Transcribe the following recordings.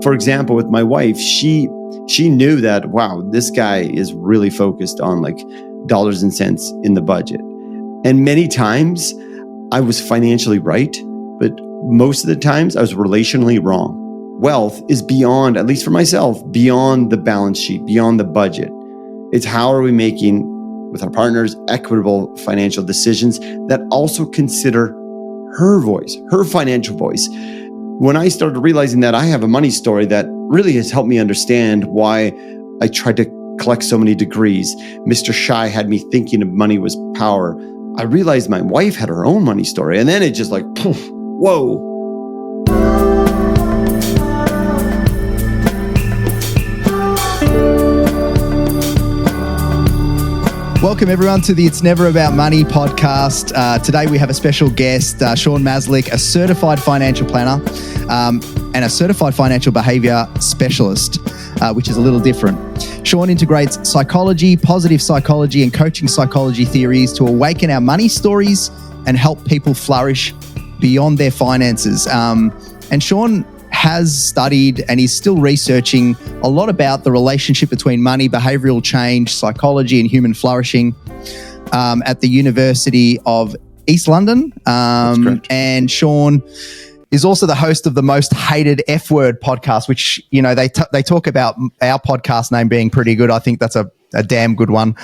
for example, with my wife, she knew that, wow, this guy is really focused on like dollars and cents in the budget. And many times I was financially right, but most of the times I was relationally wrong. Wealth is beyond, at least for myself, beyond the balance sheet, beyond the budget. It's how are we making, with our partners, equitable financial decisions that also consider her voice, her financial voice. When I started realizing that I have a money story that really has helped me understand why I tried to collect so many degrees. Mr. Shy had me thinking of money was power. I realized my wife had her own money story, and then it just like, poof, whoa. Welcome everyone to the It's Never About Money podcast. Today we have a special guest, Shaun Maslyk, a certified financial planner and a certified financial behaviour specialist, which is a little different. Shaun integrates psychology, positive psychology and coaching psychology theories to awaken our money stories and help people flourish beyond their finances. And Shaun has studied and is still researching a lot about the relationship between money, behavioural change, psychology and human flourishing at the University of East London. And Shaun is also the host of the Most Hated F Word podcast, which, you know, they talk about our podcast name being pretty good. I think that's a damn good one,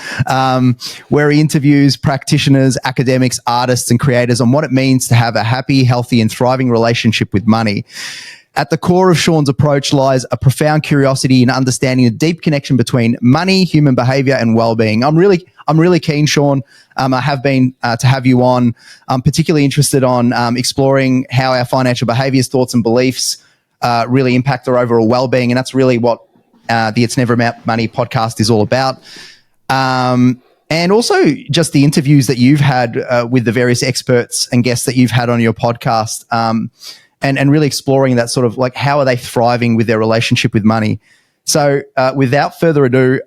where he interviews practitioners, academics, artists and creators on what it means to have a happy, healthy and thriving relationship with money. At the core of Shaun's approach lies a profound curiosity in understanding the deep connection between money, human behavior, and well-being. I'm really keen, Shaun. I have been to have you on. I'm particularly interested on exploring how our financial behaviors, thoughts, and beliefs really impact our overall well-being, and that's really what the It's Never About Money podcast is all about. And also just the interviews that you've had with the various experts and guests that you've had on your podcast. And really exploring that sort of like, how are they thriving with their relationship with money? So without further ado,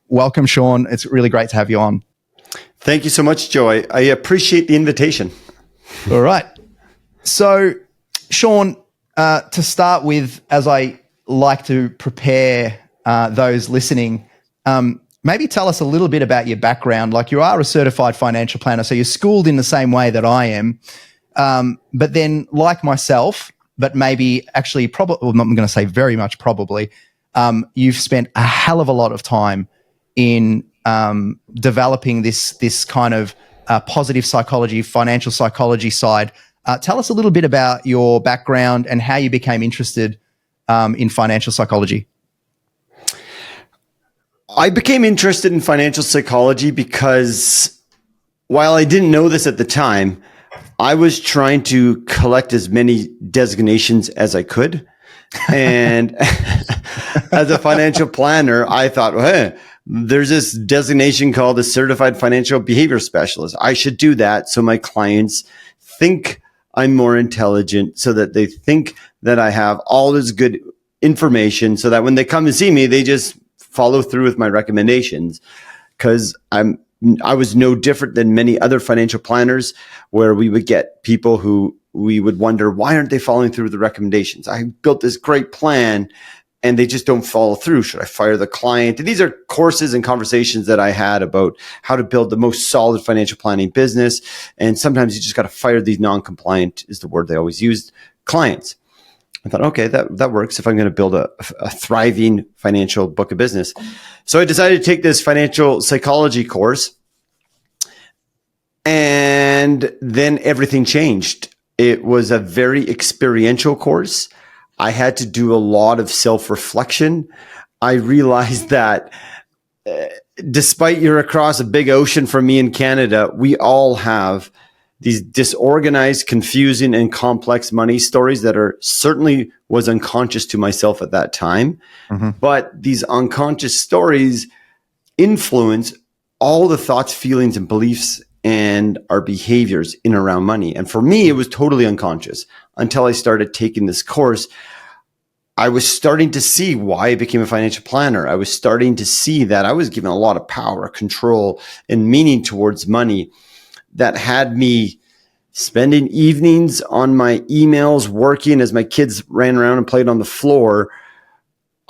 welcome, Shaun. It's really great to have you on. Thank you so much, Joe. I appreciate the invitation. All right. So, Shaun, to start with, as I like to prepare those listening, maybe tell us a little bit about your background. Like, you are a certified financial planner, so you're schooled in the same way that I am. But then, like myself, but maybe actually probably, well, I'm not going to say very much probably, you've spent a hell of a lot of time in developing this kind of positive psychology, financial psychology side. Tell us a little bit about your background and how you became interested in financial psychology. I became interested in financial psychology because, while I didn't know this at the time, I was trying to collect as many designations as I could. And as a financial planner, I thought, well, hey, there's this designation called a certified financial behavior specialist. I should do that so my clients think I'm more intelligent, so that they think that I have all this good information, so that when they come to see me, they just follow through with my recommendations. Because I was no different than many other financial planners, where we would get people who we would wonder, why aren't they following through with the recommendations? I built this great plan and they just don't follow through. Should I fire the client? And these are courses and conversations that I had about how to build the most solid financial planning business. And sometimes you just got to fire these non-compliant, is the word they always used, clients. I thought, okay, that works if I'm going to build a thriving financial book of business. So I decided to take this financial psychology course, and then everything changed. It was a very experiential course. I had to do a lot of self-reflection. I realized that despite you're across a big ocean from me in Canada, we all have these disorganized, confusing, and complex money stories that are certainly was unconscious to myself at that time. Mm-hmm. But these unconscious stories influence all the thoughts, feelings, and beliefs and our behaviors in and around money. And for me, it was totally unconscious until I started taking this course. I was starting to see why I became a financial planner. I was starting to see that I was given a lot of power, control, and meaning towards money that had me spending evenings on my emails, working as my kids ran around and played on the floor,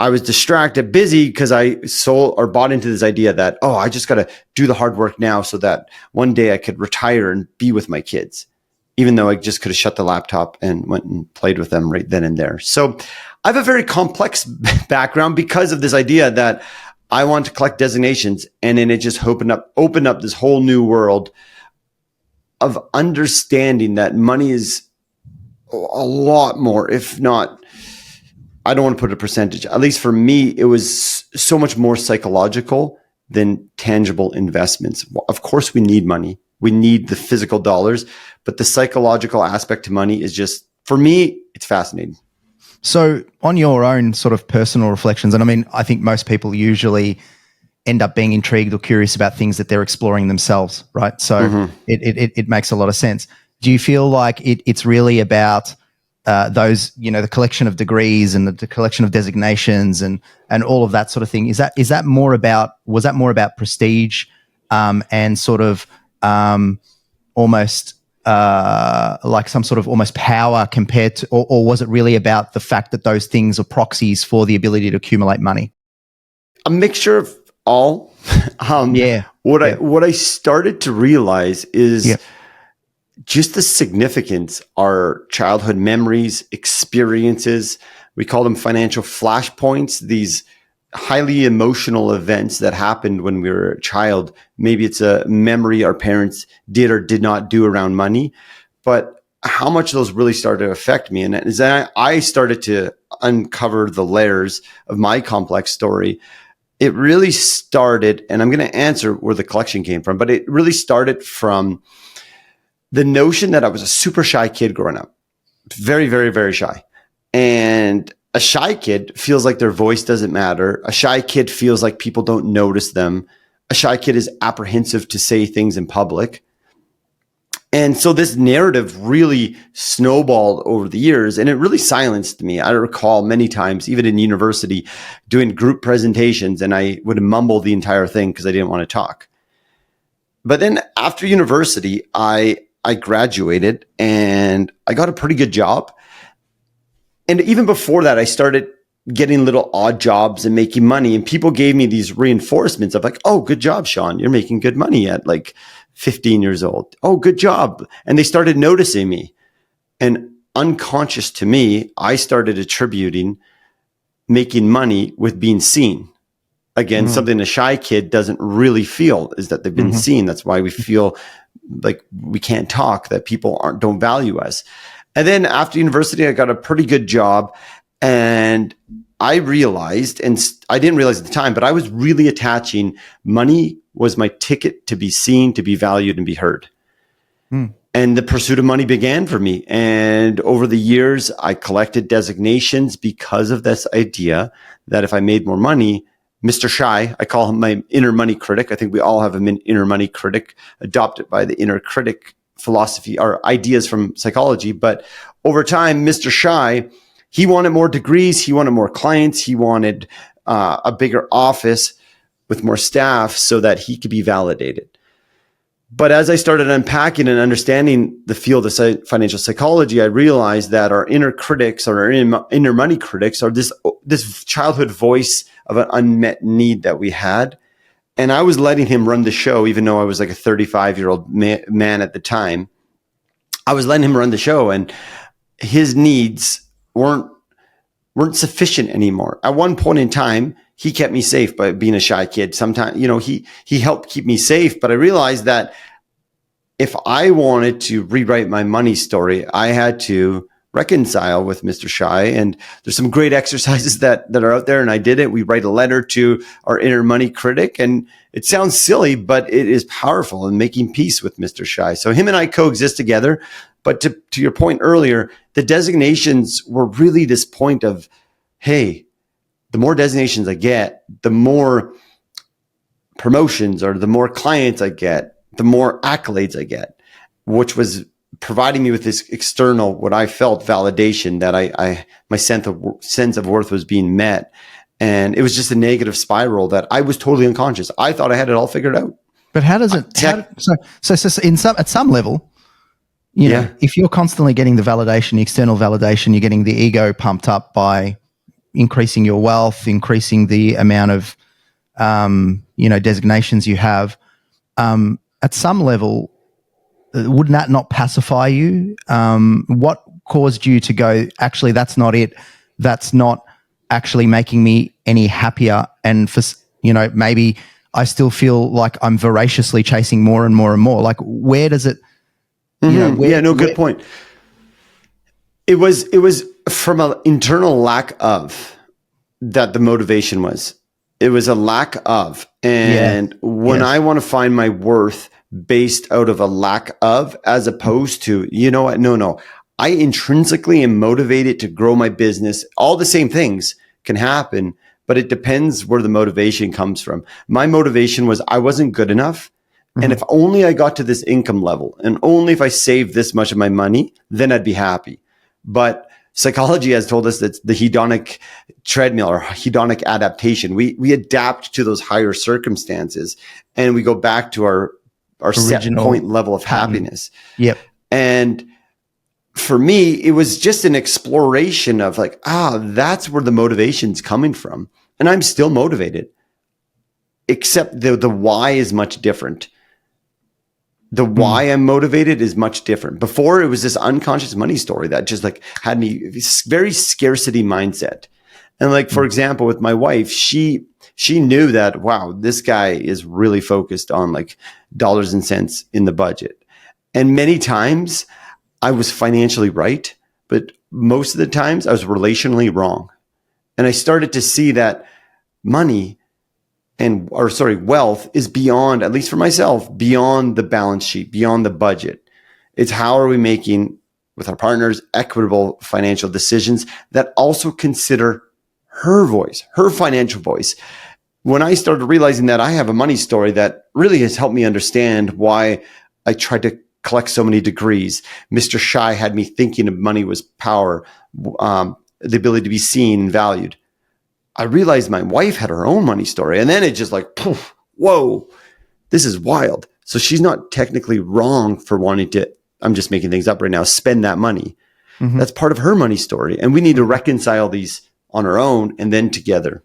I was distracted, busy because I sold or bought into this idea that, oh, I just got to do the hard work now so that one day I could retire and be with my kids, even though I just could have shut the laptop and went and played with them right then and there. So I have a very complex background because of this idea that I want to collect designations, and then it just opened up this whole new world of understanding that money is a lot more, if not, I don't want to put a percentage. At least for me, it was so much more psychological than tangible investments. Of course, we need money. We need the physical dollars, but the psychological aspect to money is just, for me, it's fascinating. So on your own sort of personal reflections, and I mean, I think most people usually end up being intrigued or curious about things that they're exploring themselves, right? So it makes a lot of sense. Do you feel like it's really about those, the collection of degrees and the collection of designations and all of that sort of thing? Was that more about prestige and sort of almost like some sort of almost power compared to, or was it really about the fact that those things are proxies for the ability to accumulate money? A mixture of all. What I started to realize is just the significance our childhood memories, experiences, we call them financial flashpoints, these highly emotional events that happened when we were a child. Maybe it's a memory our parents did or did not do around money, but how much those really started to affect me. And as I started to uncover the layers of my complex story, it really started, and I'm going to answer where the collection came from, but it really started from the notion that I was a super shy kid growing up. Very, very, very shy. And a shy kid feels like their voice doesn't matter. A shy kid feels like people don't notice them. A shy kid is apprehensive to say things in public. And so this narrative really snowballed over the years, and it really silenced me. I recall many times, even in university, doing group presentations, and I would mumble the entire thing because I didn't want to talk. But then after university, I graduated and I got a pretty good job. And even before that, I started getting little odd jobs and making money. And people gave me these reinforcements of like, oh, good job, Shaun. You're making good money at like 15 years old. Oh, good job. And they started noticing me. And unconscious to me, I started attributing making money with being seen. Again, something a shy kid doesn't really feel is that they've been seen. That's why we feel like we can't talk, that people don't value us. And then after university, I got a pretty good job, and I realized, and I didn't realize at the time, but I was really attaching money was my ticket to be seen, to be valued, and be heard. And the pursuit of money began for me. And over the years, I collected designations because of this idea that if I made more money, Mr. Shy, I call him my inner money critic. I think we all have an inner money critic adopted by the inner critic philosophy or ideas from psychology. But over time, Mr. Shy, he wanted more degrees. He wanted more clients. He wanted a bigger office with more staff so that he could be validated. But as I started unpacking and understanding the field of financial psychology, I realized that our inner critics or our inner money critics are this childhood voice of an unmet need that we had. And I was letting him run the show, even though I was like a 35-year-old man at the time. I was letting him run the show, and his needs weren't sufficient anymore. At one point in time, he kept me safe by being a shy kid. Sometimes, he helped keep me safe, but I realized that if I wanted to rewrite my money story, I had to reconcile with Mr. Shy. And there's some great exercises that are out there, and I did it. We write a letter to our inner money critic, and it sounds silly, but it is powerful in making peace with Mr. Shy. So him and I coexist together. But to your point earlier, the designations were really this point of, hey, the more designations I get, the more promotions or the more clients I get, the more accolades I get, which was providing me with this external, what I felt validation that my sense of worth was being met. And it was just a negative spiral that I was totally unconscious. I thought I had it all figured out. But how does it, at some level, you know, if you're constantly getting the validation, the external validation, you're getting the ego pumped up by increasing your wealth, increasing the amount of, designations you have, at some level, wouldn't that not pacify you? What caused you to go, actually, that's not it. That's not actually making me any happier. And for, maybe I still feel like I'm voraciously chasing more and more and more. Like, where does it, good point. It was from an internal lack of that the motivation was. It was a lack of. And when I want to find my worth based out of a lack of, as opposed to, you know what? No. I intrinsically am motivated to grow my business. All the same things can happen, but it depends where the motivation comes from. My motivation was I wasn't good enough. And if only I got to this income level and only if I saved this much of my money, then I'd be happy. But psychology has told us that the hedonic treadmill or hedonic adaptation, we adapt to those higher circumstances and we go back to our set point level of happiness. Yep. And for me, it was just an exploration of like, that's where the motivation's coming from. And I'm still motivated, except the why is much different. The why I'm motivated is much different. Before, it was this unconscious money story that just like had me very scarcity mindset. And like, for example, with my wife, she knew that, wow, this guy is really focused on like dollars and cents in the budget. And many times I was financially right, but most of the times I was relationally wrong. And I started to see that wealth is beyond, at least for myself, beyond the balance sheet, beyond the budget. It's how are we making with our partners equitable financial decisions that also consider her voice, her financial voice. When I started realizing that I have a money story that really has helped me understand why I tried to collect so many degrees. Mr. Shy had me thinking of money was power, the ability to be seen and valued. I realized my wife had her own money story. And then it just like, poof, whoa, this is wild. So she's not technically wrong for wanting to, I'm just making things up right now, spend that money. That's part of her money story. And we need to reconcile these on our own and then together.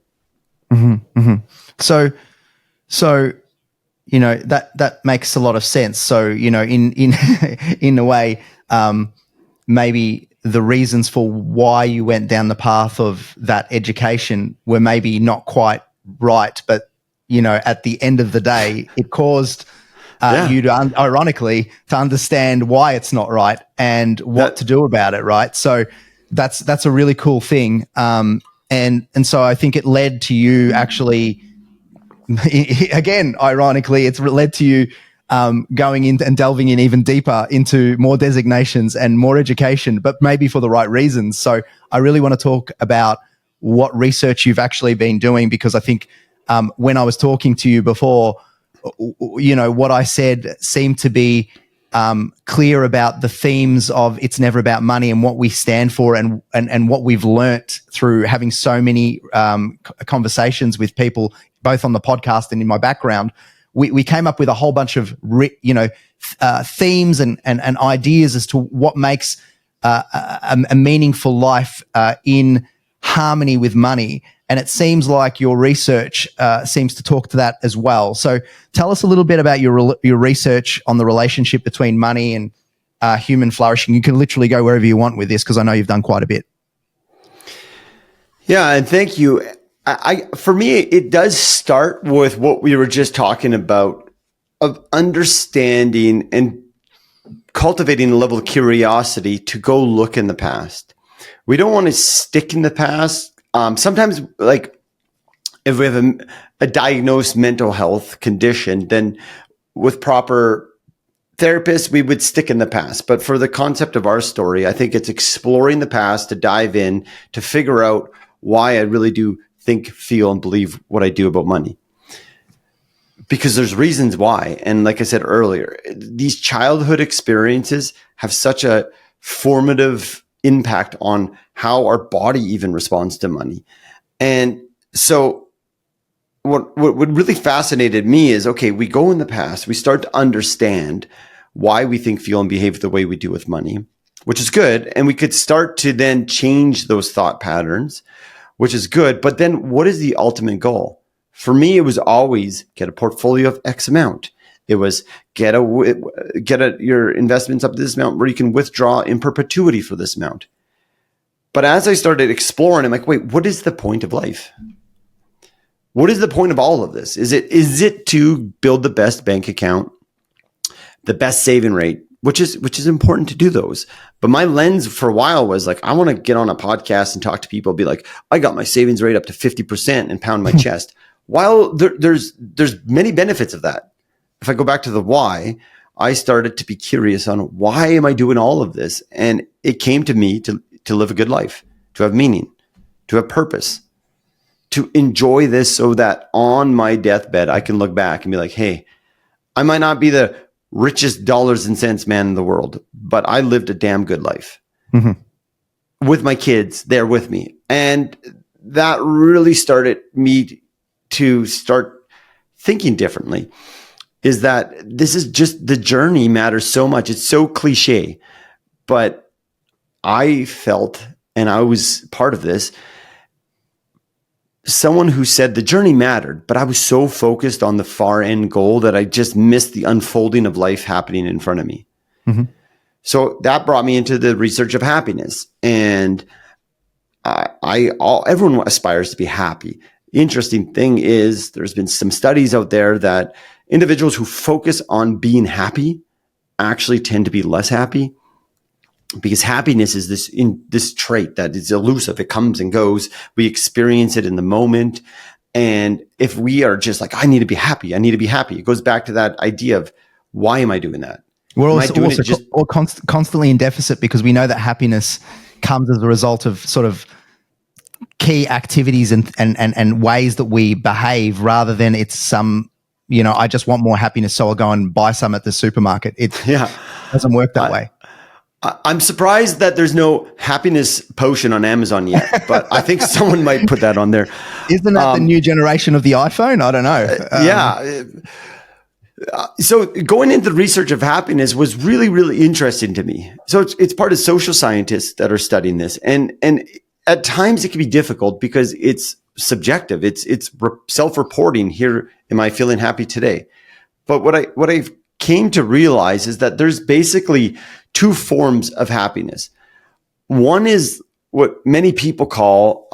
So, that makes a lot of sense. So, in a way, maybe the reasons for why you went down the path of that education were maybe not quite right, but at the end of the day, it caused you to, ironically, to understand why it's not right and what to do about it. Right. So that's a really cool thing. And so I think it led to you actually, again, ironically, it's led to you going in and delving in even deeper into more designations and more education, but maybe for the right reasons. So I really want to talk about what research you've actually been doing, because I think when I was talking to you before, what I said seemed to be clear about the themes of It's Never About Money and what we stand for and what we've learnt through having so many conversations with people, both on the podcast and in my background. We came up with a whole bunch of themes and ideas as to what makes a meaningful life in harmony with money. And it seems like your research seems to talk to that as well. So tell us a little bit about your research on the relationship between money and human flourishing. You can literally go wherever you want with this, because I know you've done quite a bit. Yeah, and thank you. For me, it does start with what we were just talking about, of understanding and cultivating a level of curiosity to go look in the past. We don't want to stick in the past. Sometimes, like if we have a diagnosed mental health condition, then with proper therapists, we would stick in the past. But for the concept of our story, I think it's exploring the past to dive in, to figure out why I really do think, feel, and believe what I do about money. Because there's reasons why. And like I said earlier, these childhood experiences have such a formative impact on how our body even responds to money. And so what really fascinated me is, okay, we go in the past, we start to understand why we think, feel, and behave the way we do with money, which is good. And we could start to then change those thought patterns. which is good. But then what is the ultimate goal? For me, it was always get a portfolio of X amount. It was get your investments up to this amount where you can withdraw in perpetuity for this amount. But as I started exploring, I'm like, wait, what is the point of life? What is the point of all of this? Is it to build the best bank account, the best saving rate, which is important to do those. But my lens for a while was like, I want to get on a podcast and talk to people, be like, I got my savings rate up to 50% and pound my chest. While there's many benefits of that. If I go back to the why, I started to be curious on why am I doing all of this? And it came to me to live a good life, to have meaning, to have purpose, to enjoy this so that on my deathbed, I can look back and be like, hey, I might not be the richest dollars and cents man in the world, but I lived a damn good life with my kids there with me. And that really started me to start thinking differently, is that this is just the journey matters so much. It's so cliche, but I felt, and I was part of this, someone who said the journey mattered, but I was so focused on the far end goal that I just missed the unfolding of life happening in front of me. So that brought me into the research of happiness. And everyone aspires to be happy. The interesting thing is there's been some studies out there that individuals who focus on being happy actually tend to be less happy, because happiness is this trait that is elusive. It comes and goes. We experience it in the moment. And if we are just like, I need to be happy, it goes back to that idea of, why am I doing that? We're also constantly in deficit, because we know that happiness comes as a result of sort of key activities and ways that we behave, rather than it's some, I just want more happiness, so I'll go and buy some at the supermarket. It doesn't work that way. I'm surprised that there's no happiness potion on Amazon yet, but I think someone might put that on there. Isn't that the new generation of the iPhone? I don't know. So going into the research of happiness was really, really interesting to me. So it's part of social scientists that are studying this. And at times it can be difficult because it's subjective. It's self-reporting. Here, am I feeling happy today? But what I came to realize is that there's basically two forms of happiness. One is what many people call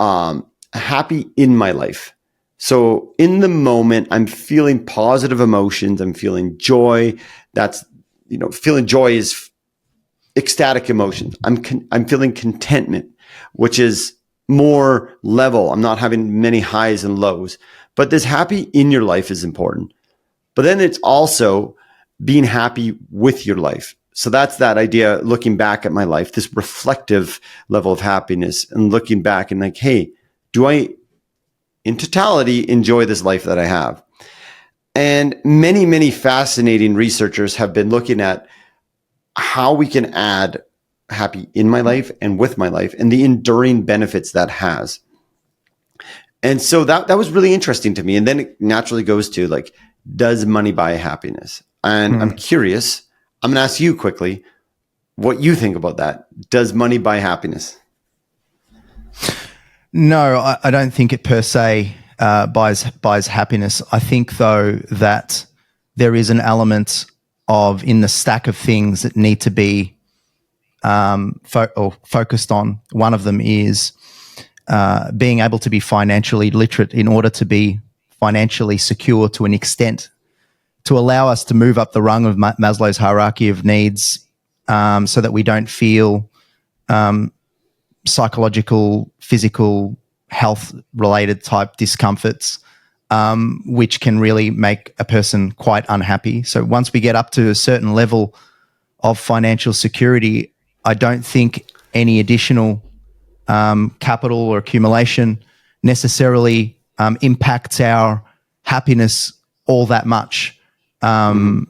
happy in my life. So in the moment, I'm feeling positive emotions. I'm feeling joy. Feeling joy is ecstatic emotions. I'm feeling contentment, which is more level. I'm not having many highs and lows. But this happy in your life is important. But then it's also being happy with your life. So that's that idea, looking back at my life, this reflective level of happiness, and looking back and like, hey, do I, in totality, enjoy this life that I have? And many, many fascinating researchers have been looking at how we can add happy in my life and with my life, and the enduring benefits that has. And so that was really interesting to me. And then it naturally goes to like, does money buy happiness? And I'm curious, I'm going to ask you quickly what you think about that. Does money buy happiness? No, I don't think it per se buys happiness. I think, though, that there is an element of, in the stack of things that need to be focused on. One of them is being able to be financially literate in order to be financially secure to an extent, to allow us to move up the rung of Maslow's hierarchy of needs, so that we don't feel psychological, physical, health-related type discomforts, which can really make a person quite unhappy. So once we get up to a certain level of financial security, I don't think any additional capital or accumulation necessarily impacts our happiness all that much. So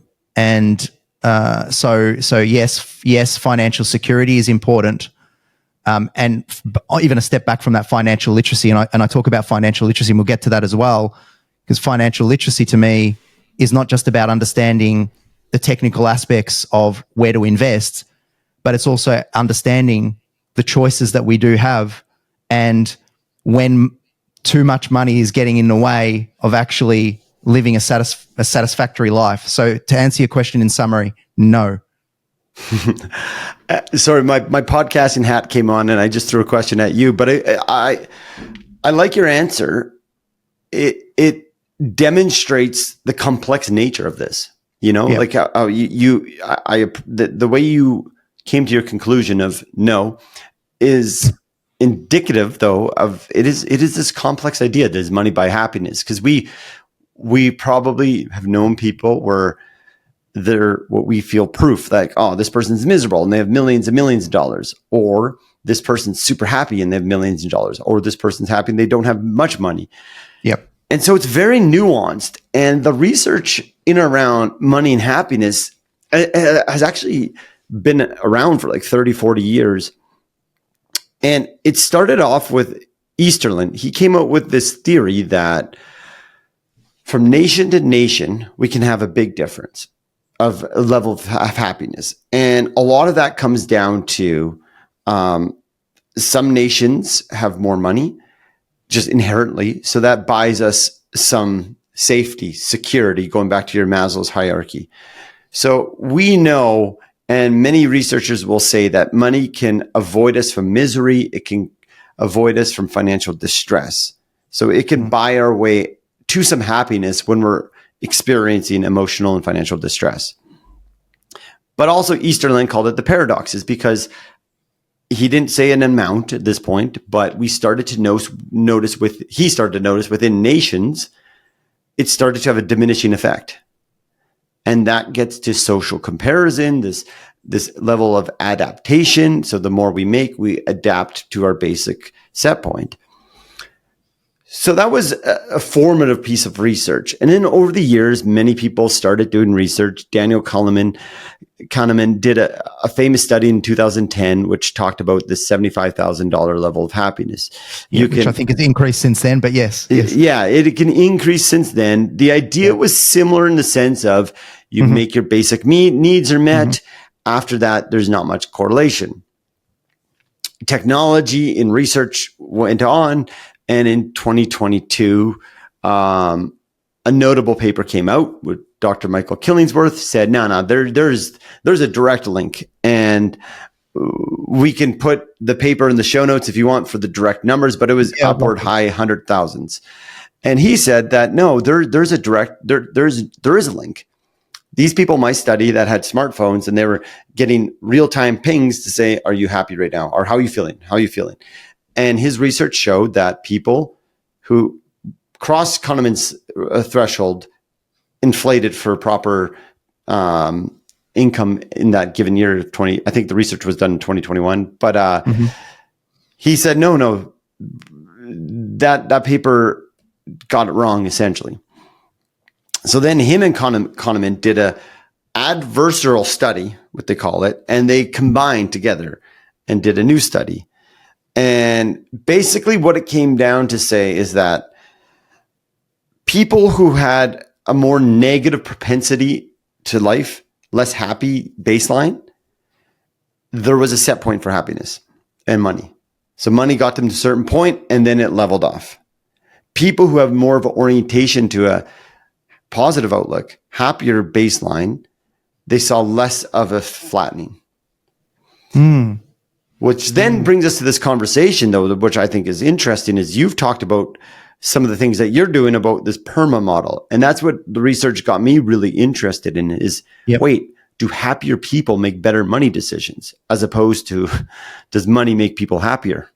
yes, financial security is important. And even a step back from that, financial literacy, and I talk about financial literacy, and we'll get to that as well, because financial literacy to me is not just about understanding the technical aspects of where to invest, but it's also understanding the choices that we do have and when too much money is getting in the way of actually living a satisfactory life? So to answer your question in summary, no. Sorry, my podcasting hat came on and I just threw a question at you, but I like your answer. It demonstrates the complex nature of this, like how the way you came to your conclusion of no is indicative though of it is this complex idea. Does money buy happiness? Because we probably have known people where they're what we feel proof like, oh, this person's miserable and they have millions and millions of dollars, or this person's super happy and they have millions of dollars, or this person's happy and they don't have much money. Yep. And so it's very nuanced. And the research in and around money and happiness has actually been around for like 30, 40 years. And it started off with Easterlin. He came up with this theory that from nation to nation, we can have a big difference of a level of happiness. And a lot of that comes down to some nations have more money just inherently. So that buys us some safety, security, going back to your Maslow's hierarchy. So we know, and many researchers will say that money can avoid us from misery. It can avoid us from financial distress. So it can buy our way to some happiness when we're experiencing emotional and financial distress. But also Easterlin called it the paradoxes, because he didn't say an amount at this point, but we started to notice within nations, it started to have a diminishing effect. And that gets to social comparison, this level of adaptation. So the more we make, we adapt to our basic set point. So that was a formative piece of research. And then over the years, many people started doing research. Daniel Kahneman did a famous study in 2010, which talked about the $75,000 level of happiness. Which I think has increased since then, but yes. Yeah, it can increase since then. The idea was similar in the sense of you make your basic needs are met. After that, there's not much correlation. Technology in research went on. And in 2022, a notable paper came out with Dr. Michael Killingsworth said, no, there's a direct link. And we can put the paper in the show notes if you want for the direct numbers, but it was upward high 100,000s. And he said that, no, there's a link. These people in my study that had smartphones and they were getting real-time pings to say, are you happy right now? Or how are you feeling? How are you feeling? And his research showed that people who cross Kahneman's threshold inflated for proper income in that given year, I think the research was done in 2021. But he said, no, that paper got it wrong, essentially. So then him and Kahneman did a adversarial study, what they call it, and they combined together and did a new study. And basically what it came down to say is that people who had a more negative propensity to life, less happy baseline, there was a set point for happiness and money. So money got them to a certain point and then it leveled off. People who have more of an orientation to a positive outlook, happier baseline, they saw less of a flattening. Which then brings us to this conversation, though, which I think is interesting, is you've talked about some of the things that you're doing about this PERMA model. And that's what the research got me really interested in is, wait, do happier people make better money decisions as opposed to does money make people happier?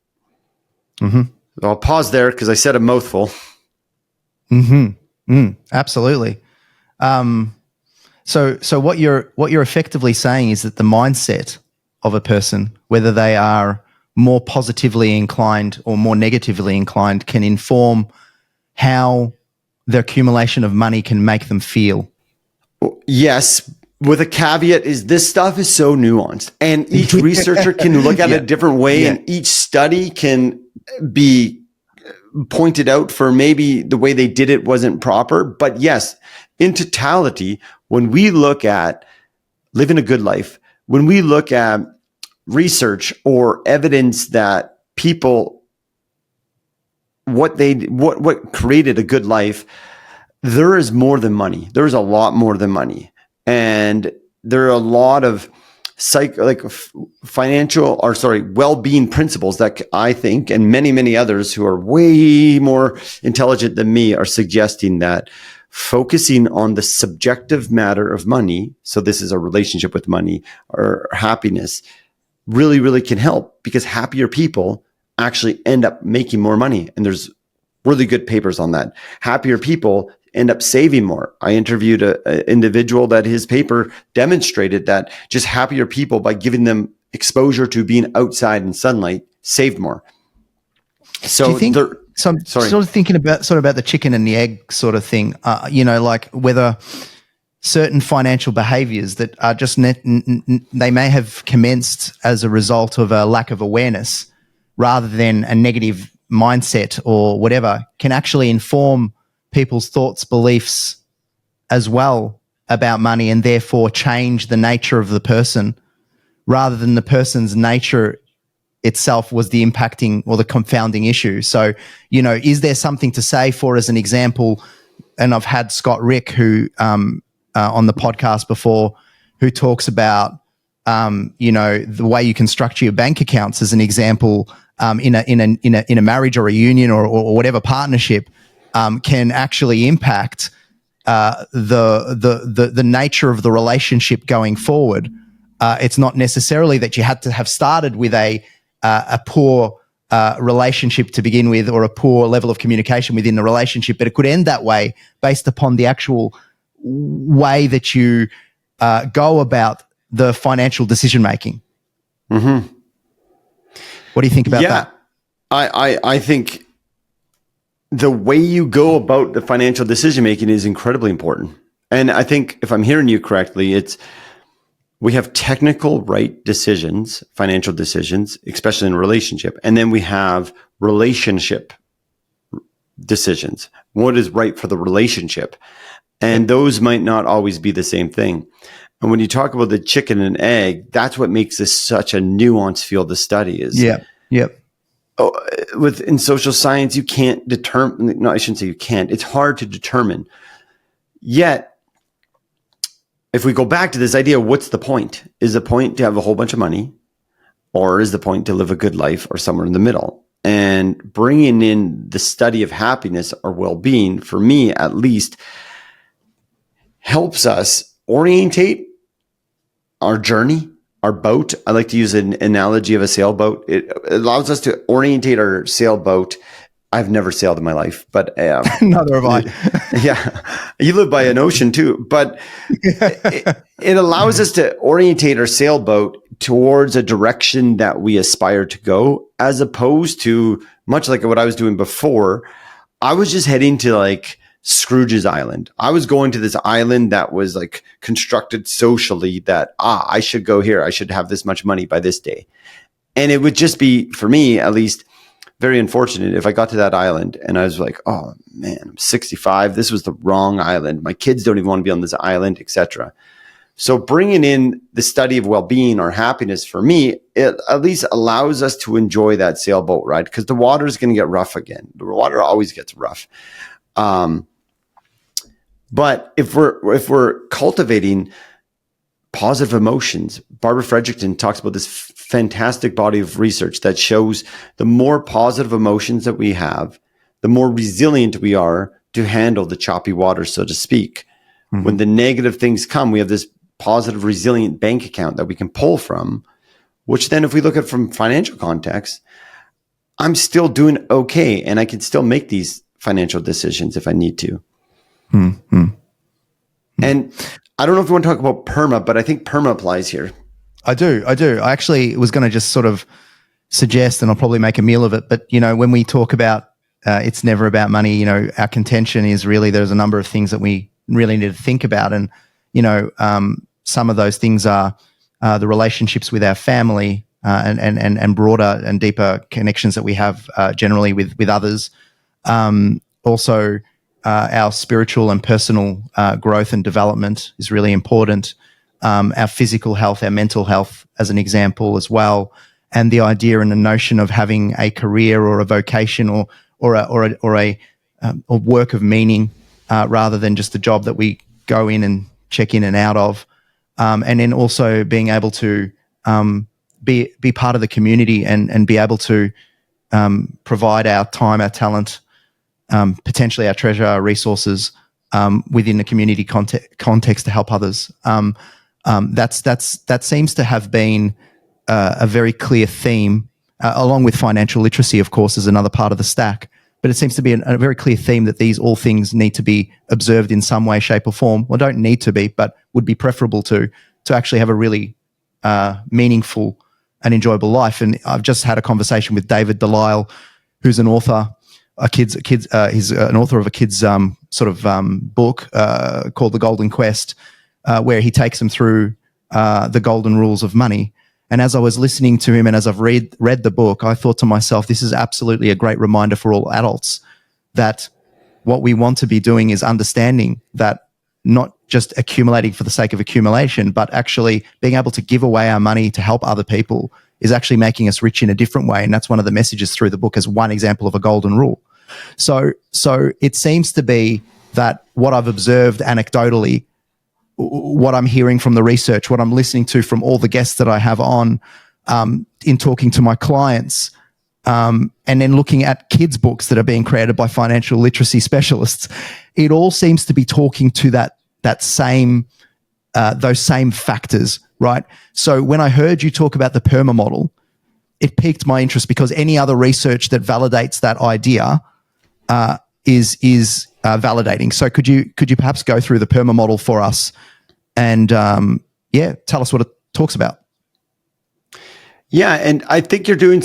I'll pause there because I said a mouthful. Absolutely. So what you're effectively saying is that the mindset of a person, whether they are more positively inclined or more negatively inclined, can inform how the accumulation of money can make them feel. Yes, with a caveat is this stuff is so nuanced and each researcher can look at it a different way and each study can be pointed out for maybe the way they did it wasn't proper. But yes, in totality, when we look at living a good life, when we look at research or evidence that people what created a good life, there is more than money. There's a lot more than money. And there are a lot of well-being principles that I think, and many, many others who are way more intelligent than me, are suggesting that focusing on the subjective matter of money, so this is a relationship with money or happiness, really, really can help, because happier people actually end up making more money. And there's really good papers on that. Happier people end up saving more. I interviewed an individual that his paper demonstrated that just happier people, by giving them exposure to being outside in sunlight, saved more. So, do you think, so I'm sort of thinking about the chicken and the egg sort of thing, like whether certain financial behaviors that are just they may have commenced as a result of a lack of awareness rather than a negative mindset or whatever, can actually inform people's thoughts, beliefs as well about money, and therefore change the nature of the person rather than the person's nature itself was the impacting or the confounding issue. So, is there something to say for, as an example, and I've had Scott Rick, who on the podcast before, who talks about, the way you can structure your bank accounts as an example, in a marriage or a union or whatever partnership, can actually impact the nature of the relationship going forward. It's not necessarily that you had to have started with a poor relationship to begin with, or a poor level of communication within the relationship, but it could end that way based upon the actual way that you go about the financial decision making. Mm-hmm. What do you think about that? I think the way you go about the financial decision making is incredibly important. And I think, if I'm hearing you correctly, we have technical right decisions, financial decisions, especially in a relationship. And then we have relationship decisions. What is right for the relationship? And those might not always be the same thing. And when you talk about the chicken and egg, that's what makes this such a nuanced field to study. In social science, you can't determine, no, I shouldn't say you can't. It's hard to determine. Yet, if we go back to this idea, what's the point? Is the point to have a whole bunch of money, or is the point to live a good life, or somewhere in the middle? And bringing in the study of happiness or well-being, for me at least, helps us orientate our journey, our boat. I like to use an analogy of a sailboat. It allows us to orientate our sailboat. I've never sailed in my life, but neither have I. Yeah, you live by an ocean too, but it allows us to orientate our sailboat towards a direction that we aspire to go, as opposed to, much like what I was doing before, I was just heading to like Scrooge's Island. I was going to this island that was like constructed socially that, I should go here. I should have this much money by this day. And it would just be, for me at least, very unfortunate if I got to that island and I was like, oh man, I'm 65. This was the wrong island. My kids don't even want to be on this island, etc. So bringing in the study of well-being or happiness, for me, it at least allows us to enjoy that sailboat ride, because the water is going to get rough again. The water always gets rough. But if we're cultivating positive emotions, Barbara Fredrickson talks about this fantastic body of research that shows the more positive emotions that we have, the more resilient we are to handle the choppy water, so to speak. Mm-hmm. When the negative things come, we have this positive, resilient bank account that we can pull from, which then, if we look at it from financial context, I'm still doing okay, and I can still make these financial decisions if I need to. Mm-hmm. And I don't know if you want to talk about PERMA, but I think PERMA applies here. I do. I actually was going to just sort of suggest, and I'll probably make a meal of it, but, when we talk about it's never about money, our contention is really there's a number of things that we really need to think about. And, some of those things are the relationships with our family and broader and deeper connections that we have generally with others. Also, our spiritual and personal growth and development is really important. Our physical health, our mental health, as an example as well, and the idea and the notion of having a career or a vocation or work of meaning rather than just a job that we go in and check in and out of. And then also being able to be part of the community and be able to provide our time, our talent, potentially our treasure, our resources within the community context to help others. That seems to have been a very clear theme, along with financial literacy, of course, is another part of the stack. But it seems to be a very clear theme that these all things need to be observed in some way, shape, or form. Well, don't need to be, but would be preferable to actually have a really meaningful and enjoyable life. And I've just had a conversation with David Delisle, who's an author, he's an author of a kids book called The Golden Quest, where he takes them through the golden rules of money. And as I was listening to him and as I've read the book, I thought to myself, this is absolutely a great reminder for all adults that what we want to be doing is understanding that not just accumulating for the sake of accumulation, but actually being able to give away our money to help other people is actually making us rich in a different way. And that's one of the messages through the book as one example of a golden rule. So it seems to be that what I've observed anecdotally, what I'm hearing from the research, what I'm listening to from all the guests that I have on, in talking to my clients, and then looking at kids' books that are being created by financial literacy specialists, it all seems to be talking to that same those same factors, right? So when I heard you talk about the PERMA model, it piqued my interest because any other research that validates that idea is validating. So could you perhaps go through the PERMA model for us and tell us what it talks about? Yeah, and I think you're doing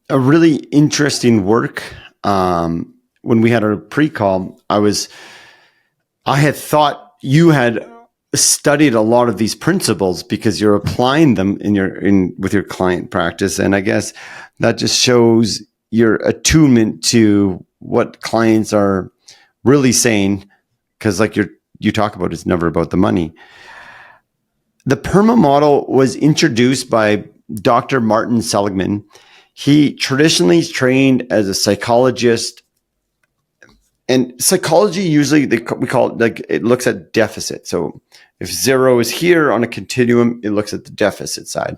a really interesting work. When we had our pre-call, I had thought you had studied a lot of these principles because you're applying them with your client practice, and I guess that just shows your attunement to what clients are really saying, because like you talk about, it's never about the money. The PERMA model was introduced by Dr. Martin Seligman. He traditionally is trained as a psychologist, and psychology usually we call it, like, it looks at deficit. So if 0 is here on a continuum, it looks at the deficit side.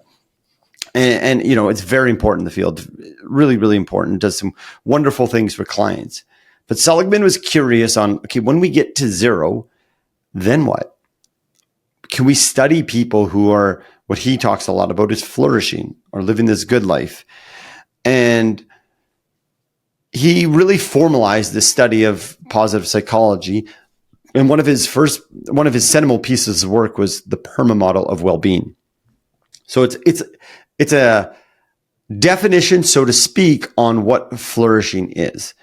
And it's very important in the field, really, really important. Does some wonderful things for clients. But Seligman was curious on, okay, when we get to 0, then what? Can we study people who are, what he talks a lot about is flourishing or living this good life? And he really formalized the study of positive psychology. And one of his seminal pieces of work was the PERMA model of well-being. So it's a definition, so to speak, on what flourishing is.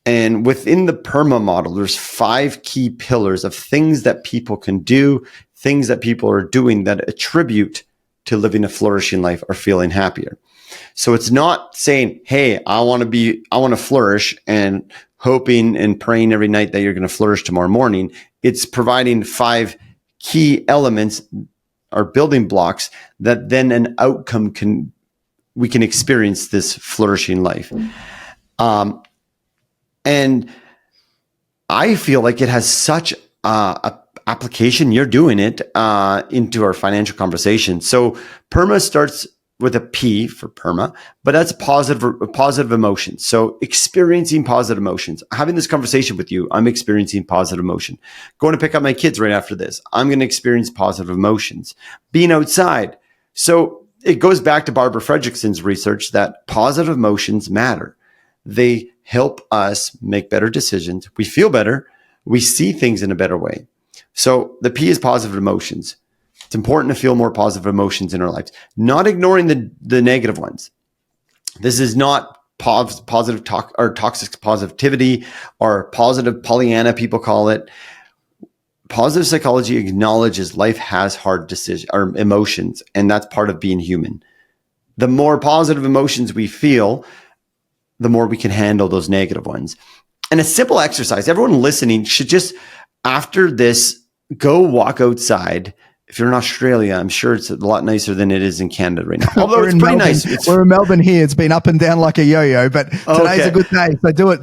And within the PERMA model, there's 5 key pillars of things that people can do, things that people are doing that attribute to living a flourishing life or feeling happier. So it's not saying, hey, I want to flourish and hoping and praying every night that you're going to flourish tomorrow morning. It's providing 5 key elements or building blocks that then an outcome we can experience this flourishing life. And I feel like it has such a application. You're doing it into our financial conversation. So PERMA starts with a P for PERMA, but that's positive emotions. So experiencing positive emotions. Having this conversation with you, I'm experiencing positive emotion. Going to pick up my kids right after this, I'm going to experience positive emotions. Being outside. So it goes back to Barbara Fredrickson's research that positive emotions matter. They help us make better decisions. We feel better. We see things in a better way. So the P is positive emotions. It's important to feel more positive emotions in our lives, not ignoring the negative ones. This is not positive talk or toxic positivity or positive Pollyanna, people call it. Positive psychology acknowledges life has hard decisions or emotions, and that's part of being human. The more positive emotions we feel, the more we can handle those negative ones. And a simple exercise, everyone listening should just, after this, go walk outside, if you're in Australia, I'm sure it's a lot nicer than it is in Canada right now. Although it's pretty Melbourne. nice. We're in Melbourne here. It's been up and down like a yo-yo, but today's a good day, so do it.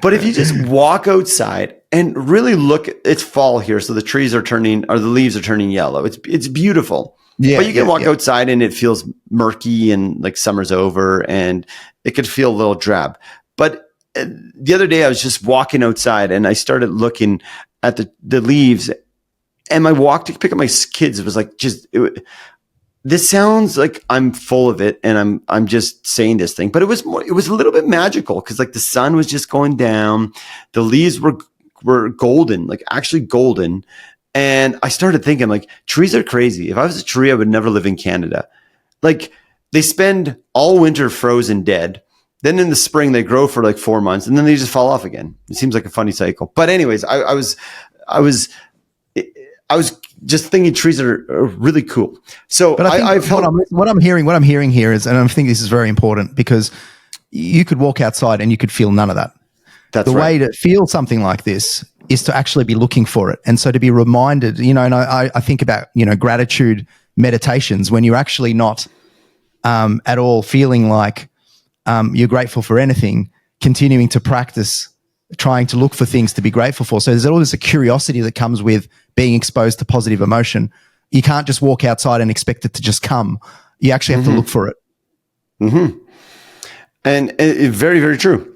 But if you just walk outside and really look, it's fall here, so the trees are turning, or the leaves are turning yellow. It's beautiful. But you can walk outside and it feels murky and like summer's over, and it could feel a little drab. But the other day I was just walking outside and I started looking at the leaves, and my walk to pick up my kids, it was like, this sounds like I'm full of it and I'm just saying this thing, but it was a little bit magical because like the sun was just going down, the leaves were golden, like actually golden. And I started thinking, like, trees are crazy. If I was a tree, I would never live in Canada. Like, they spend all winter frozen dead. Then in the spring, they grow for like 4 months, and then they just fall off again. It seems like a funny cycle. But anyways, I was just thinking trees are really cool. So but I think what I'm hearing here is, and I think this is very important, because you could walk outside and you could feel none of that. That's the right. way to feel something like this is to actually be looking for it. And so to be reminded, and I think about, gratitude meditations when you're actually not at all feeling like you're grateful for anything, continuing to practice, trying to look for things to be grateful for. So there's always a curiosity that comes with being exposed to positive emotion. You can't just walk outside and expect it to just come. You actually have to look for it. Mm-hmm. And very, very true.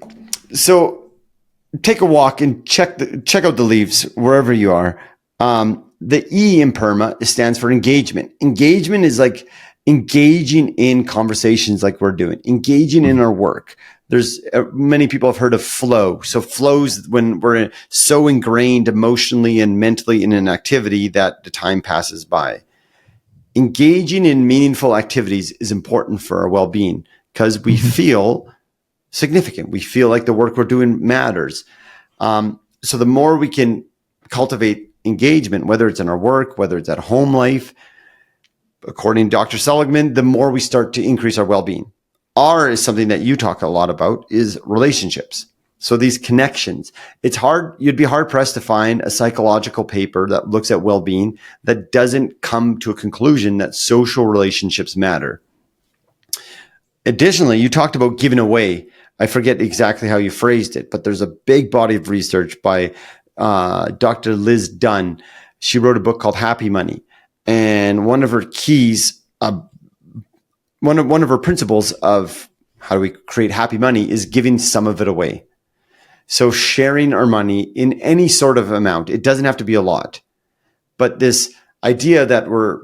So take a walk and check out the leaves wherever you are. The E in PERMA stands for engagement. Engagement is like engaging in conversations like we're doing, engaging in our work. There's many people have heard of flow. So flows when we're so ingrained emotionally and mentally in an activity that the time passes by. Engaging in meaningful activities is important for our well-being because we feel significant. We feel like the work we're doing matters. So the more we can cultivate engagement, whether it's in our work, whether it's at home life, according to Dr. Seligman, the more we start to increase our well-being. R is something that you talk a lot about, is relationships. So these connections, it's hard, you'd be hard pressed to find a psychological paper that looks at well-being that doesn't come to a conclusion that social relationships matter. Additionally, you talked about giving away. I forget exactly how you phrased it, but there's a big body of research by Dr. Liz Dunn. She wrote a book called Happy Money. And one of her keys, one of her principles of how do we create happy money is giving some of it away. So sharing our money in any sort of amount, it doesn't have to be a lot, but this idea that we're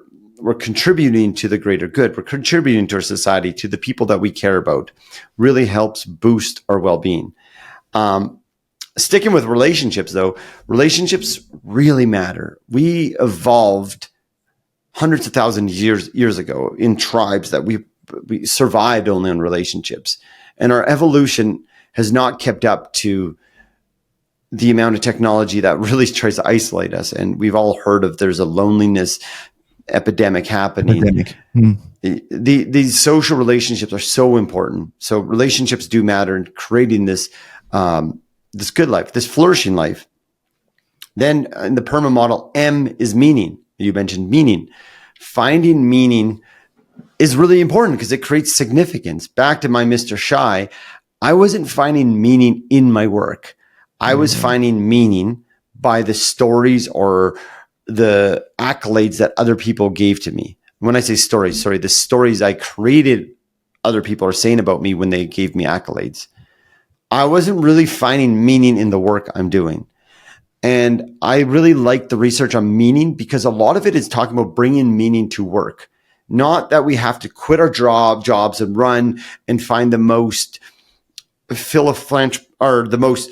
contributing to the greater good, we're contributing to our society, to the people that we care about, really helps boost our well-being. Sticking with relationships though, relationships really matter. We evolved hundreds of thousands of years ago in tribes that we survived only on relationships. And our evolution has not kept up to the amount of technology that really tries to isolate us. And we've all heard of there's a loneliness epidemic happening. These social relationships are so important. So relationships do matter in creating this good life, this flourishing life. Then in the PERMA model, M is meaning. You mentioned meaning. Finding meaning is really important because it creates significance. Back to my Mr. Shy, I wasn't finding meaning in my work. I was finding meaning by the stories or the accolades that other people gave to me. When I say stories, the stories I created other people are saying about me when they gave me accolades. I wasn't really finding meaning in the work I'm doing. And I really like the research on meaning because a lot of it is talking about bringing meaning to work. Not that we have to quit our jobs and run and find the most or the most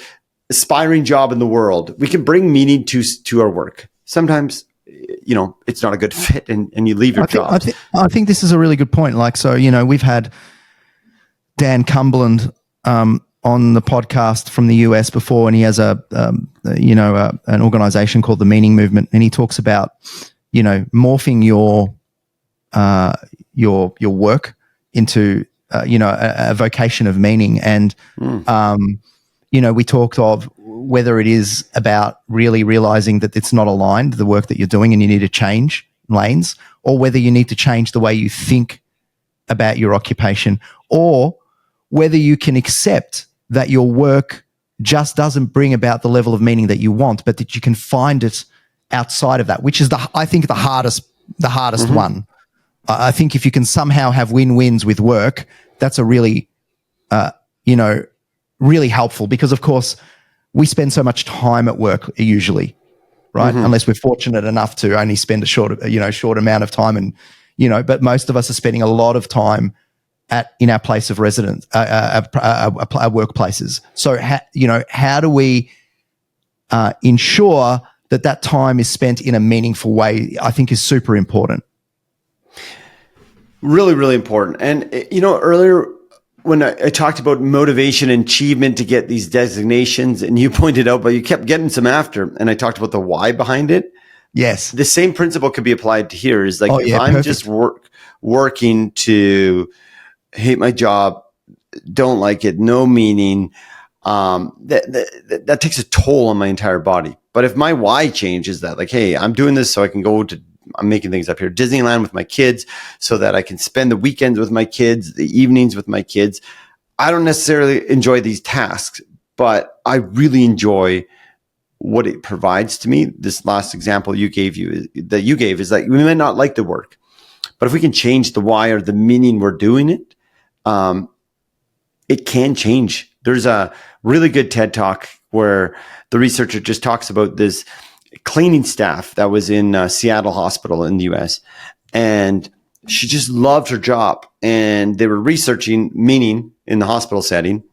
aspiring job in the world. We can bring meaning to our work. Sometimes, it's not a good fit and you leave your job. I think this is a really good point. We've had Dan Cumberland on the podcast from the US before, and he has an organization called the Meaning Movement, and he talks about, morphing your work into, a vocation of meaning. And, we talked of whether it is about really realizing that it's not aligned, the work that you're doing, and you need to change lanes, or whether you need to change the way you think about your occupation, or whether you can accept that your work just doesn't bring about the level of meaning that you want, but that you can find it outside of that, which is I think the hardest one. I think if you can somehow have win-wins with work, that's a really, really helpful, because of course we spend so much time at work usually, right? Unless we're fortunate enough to only spend a short amount of time, and but most of us are spending a lot of time in our place of residence, our workplaces. So how do we ensure that time is spent in a meaningful way? I think is super important. Really, really important. And earlier when I talked about motivation and achievement to get these designations, and you pointed out, but you kept getting some after, and I talked about the why behind it. Yes. The same principle could be applied to here. Is like, if I'm perfect. just working to hate my job, don't like it, no meaning, that takes a toll on my entire body. But if my why changes, that like, hey, I'm doing this so I can I'm making things up here, Disneyland with my kids, so that I can spend the weekends with my kids, the evenings with my kids. I don't necessarily enjoy these tasks, but I really enjoy what it provides to me. This last example you gave is that we may not like the work, but if we can change the why or the meaning we're doing it, it can change. There's a really good TED Talk where the researcher just talks about this cleaning staff that was in Seattle Hospital in the US. And she just loved her job. And they were researching meaning in the hospital setting.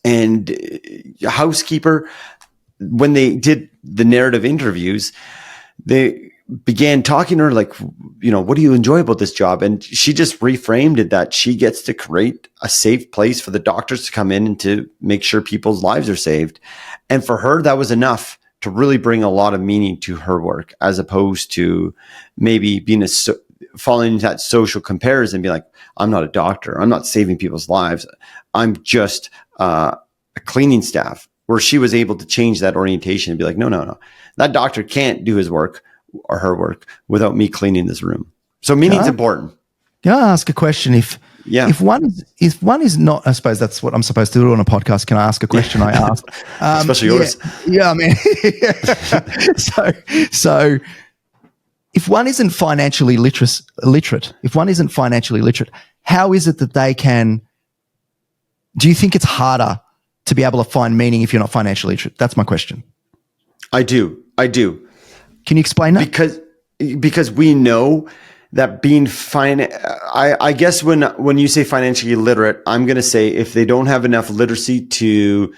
And a housekeeper, when they did the narrative interviews, they began talking to her like, what do you enjoy about this job? And she just reframed it that she gets to create a safe place for the doctors to come in and to make sure people's lives are saved. And for her, that was enough to really bring a lot of meaning to her work, as opposed to maybe falling into that social comparison and be like, I'm not a doctor, I'm not saving people's lives, I'm just a cleaning staff. Where she was able to change that orientation and be like, no, that doctor can't do his work or her work without me cleaning this room. So meaning's important. Can I ask a question? If one is not, I suppose that's what I'm supposed to do on a podcast. Can I ask a question? I asked, especially yours. Yeah, I mean, so if one isn't financially literate, how is it that they can? Do you think it's harder to be able to find meaning if you're not financially literate? That's my question. I do. Can you explain that? Because we know that being I guess when you say financially literate, I'm going to say if they don't have enough literacy to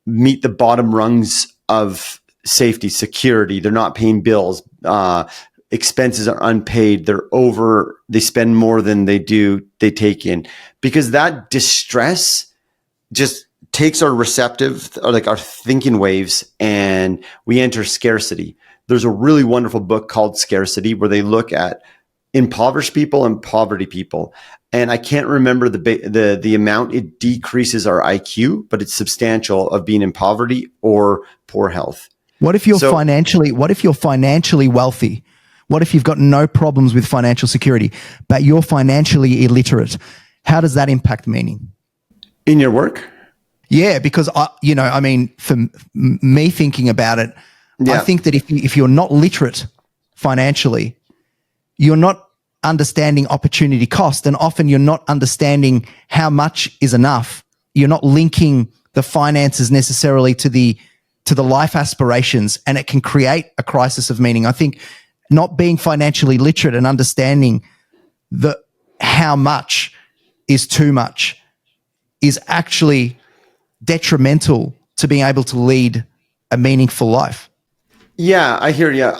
meet the bottom rungs of safety, security, they're not paying bills, expenses are unpaid, they spend more than they take in, because that distress just takes our our thinking waves, and we enter scarcity. There's a really wonderful book called Scarcity where they look at impoverished people and poverty people. And I can't remember the amount it decreases our IQ, but it's substantial, of being in poverty or poor health. What if you're financially wealthy? What if you've got no problems with financial security, but you're financially illiterate? How does that impact meaning? In your work? Yeah, because for me thinking about it, I think that if you're not literate financially, you're not understanding opportunity cost, and often you're not understanding how much is enough. You're not linking the finances necessarily to the life aspirations, and it can create a crisis of meaning. I think not being financially literate and understanding how much is too much is actually detrimental to being able to lead a meaningful life. Yeah, I hear you.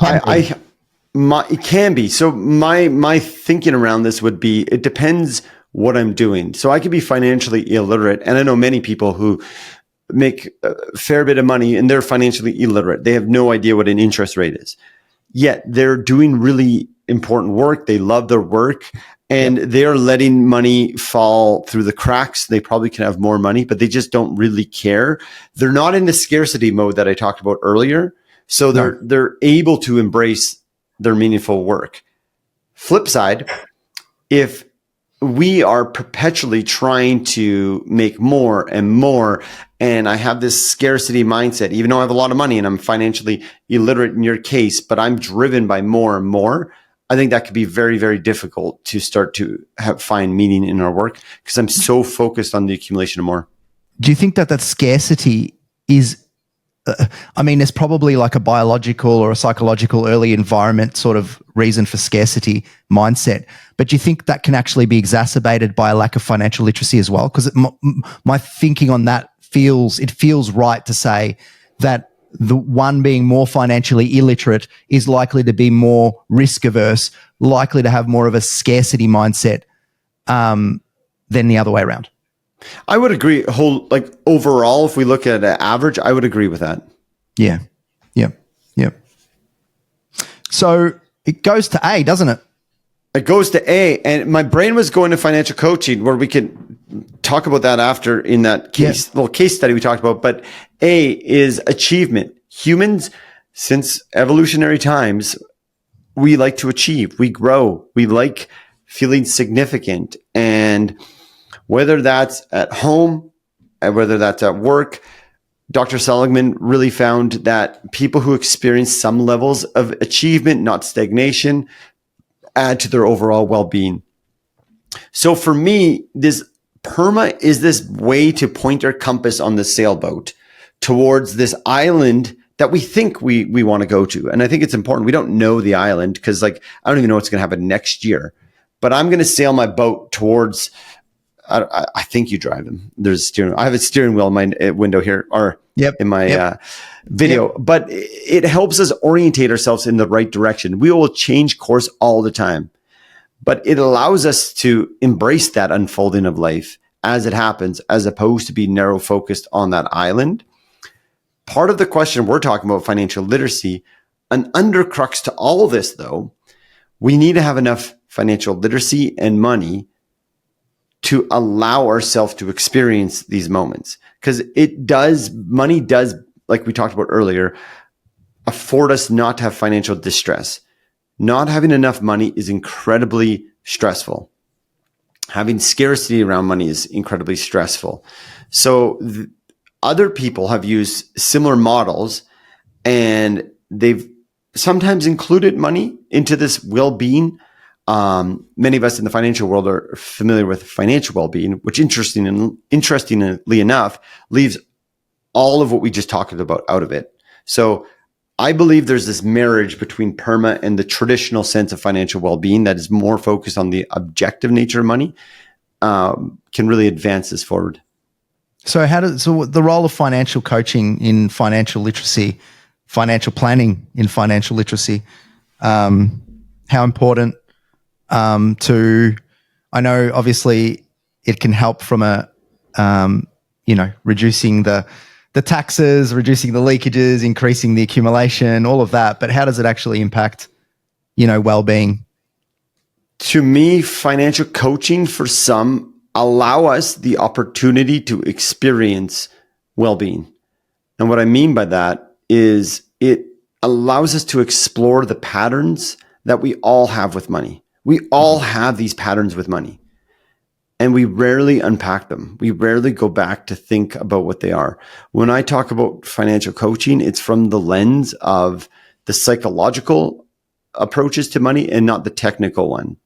It can be. So my thinking around this would be, it depends what I'm doing. So I could be financially illiterate, and I know many people who make a fair bit of money and they're financially illiterate. They have no idea what an interest rate is. Yet they're doing really important work. They love their work, and they're letting money fall through the cracks. They probably can have more money, but they just don't really care. They're not in the scarcity mode that I talked about earlier. So they're able to embrace their meaningful work. Flip side, if we are perpetually trying to make more and more, and I have this scarcity mindset, even though I have a lot of money and I'm financially illiterate in your case, but I'm driven by more and more, I think that could be very, very difficult to start to find meaning in our work because I'm so focused on the accumulation of more. Do you think that scarcity is, there's probably like a biological or a psychological early environment sort of reason for scarcity mindset, but do you think that can actually be exacerbated by a lack of financial literacy as well? Because my thinking on that feels right to say that the one being more financially illiterate is likely to be more risk averse, likely to have more of a scarcity mindset than the other way around. I would agree. Overall, if we look at an average, I would agree with that. Yeah. So it goes to A, doesn't it? It goes to A, and my brain was going to financial coaching, where we can talk about that after in that little case study we talked about. But A is achievement. Humans, since evolutionary times, we like to achieve. We grow. We like feeling significant. And whether that's at home, and whether that's at work, Dr. Seligman really found that people who experience some levels of achievement, not stagnation, add to their overall well-being. So for me, this PERMA is this way to point our compass on the sailboat towards this island that we think we want to go to. And I think it's important. We don't know the island because I don't even know what's going to happen next year. But I'm going to sail my boat towards, I think you drive them. There's a steering wheel. I have a steering wheel in my window here or in my video. Yep. But it helps us orientate ourselves in the right direction. We will change course all the time. But it allows us to embrace that unfolding of life as it happens, as opposed to be narrow focused on that island. Part of the question we're talking about financial literacy, an undercrux to all this though, we need to have enough financial literacy and money to allow ourselves to experience these moments. Because money does, like we talked about earlier, afford us not to have financial distress. Not having enough money is incredibly stressful. Having scarcity around money is incredibly stressful. So other people have used similar models and they've sometimes included money into this well-being. Many of us in the financial world are familiar with financial well-being, which interestingly enough, leaves all of what we just talked about out of it. So I believe there's this marriage between PERMA and the traditional sense of financial well-being that is more focused on the objective nature of money, can really advance this forward. So the role of financial coaching in financial literacy, financial planning in financial literacy, how important I know obviously it can help from reducing the taxes, reducing the leakages, increasing the accumulation, all of that. But how does it actually impact, well-being? To me, financial coaching for some allow us the opportunity to experience well-being. And what I mean by that is it allows us to explore the patterns that we all have with money. We all have these patterns with money. And we rarely unpack them. We rarely go back to think about what they are. When I talk about financial coaching, it's from the lens of the psychological approaches to money and not the technical one.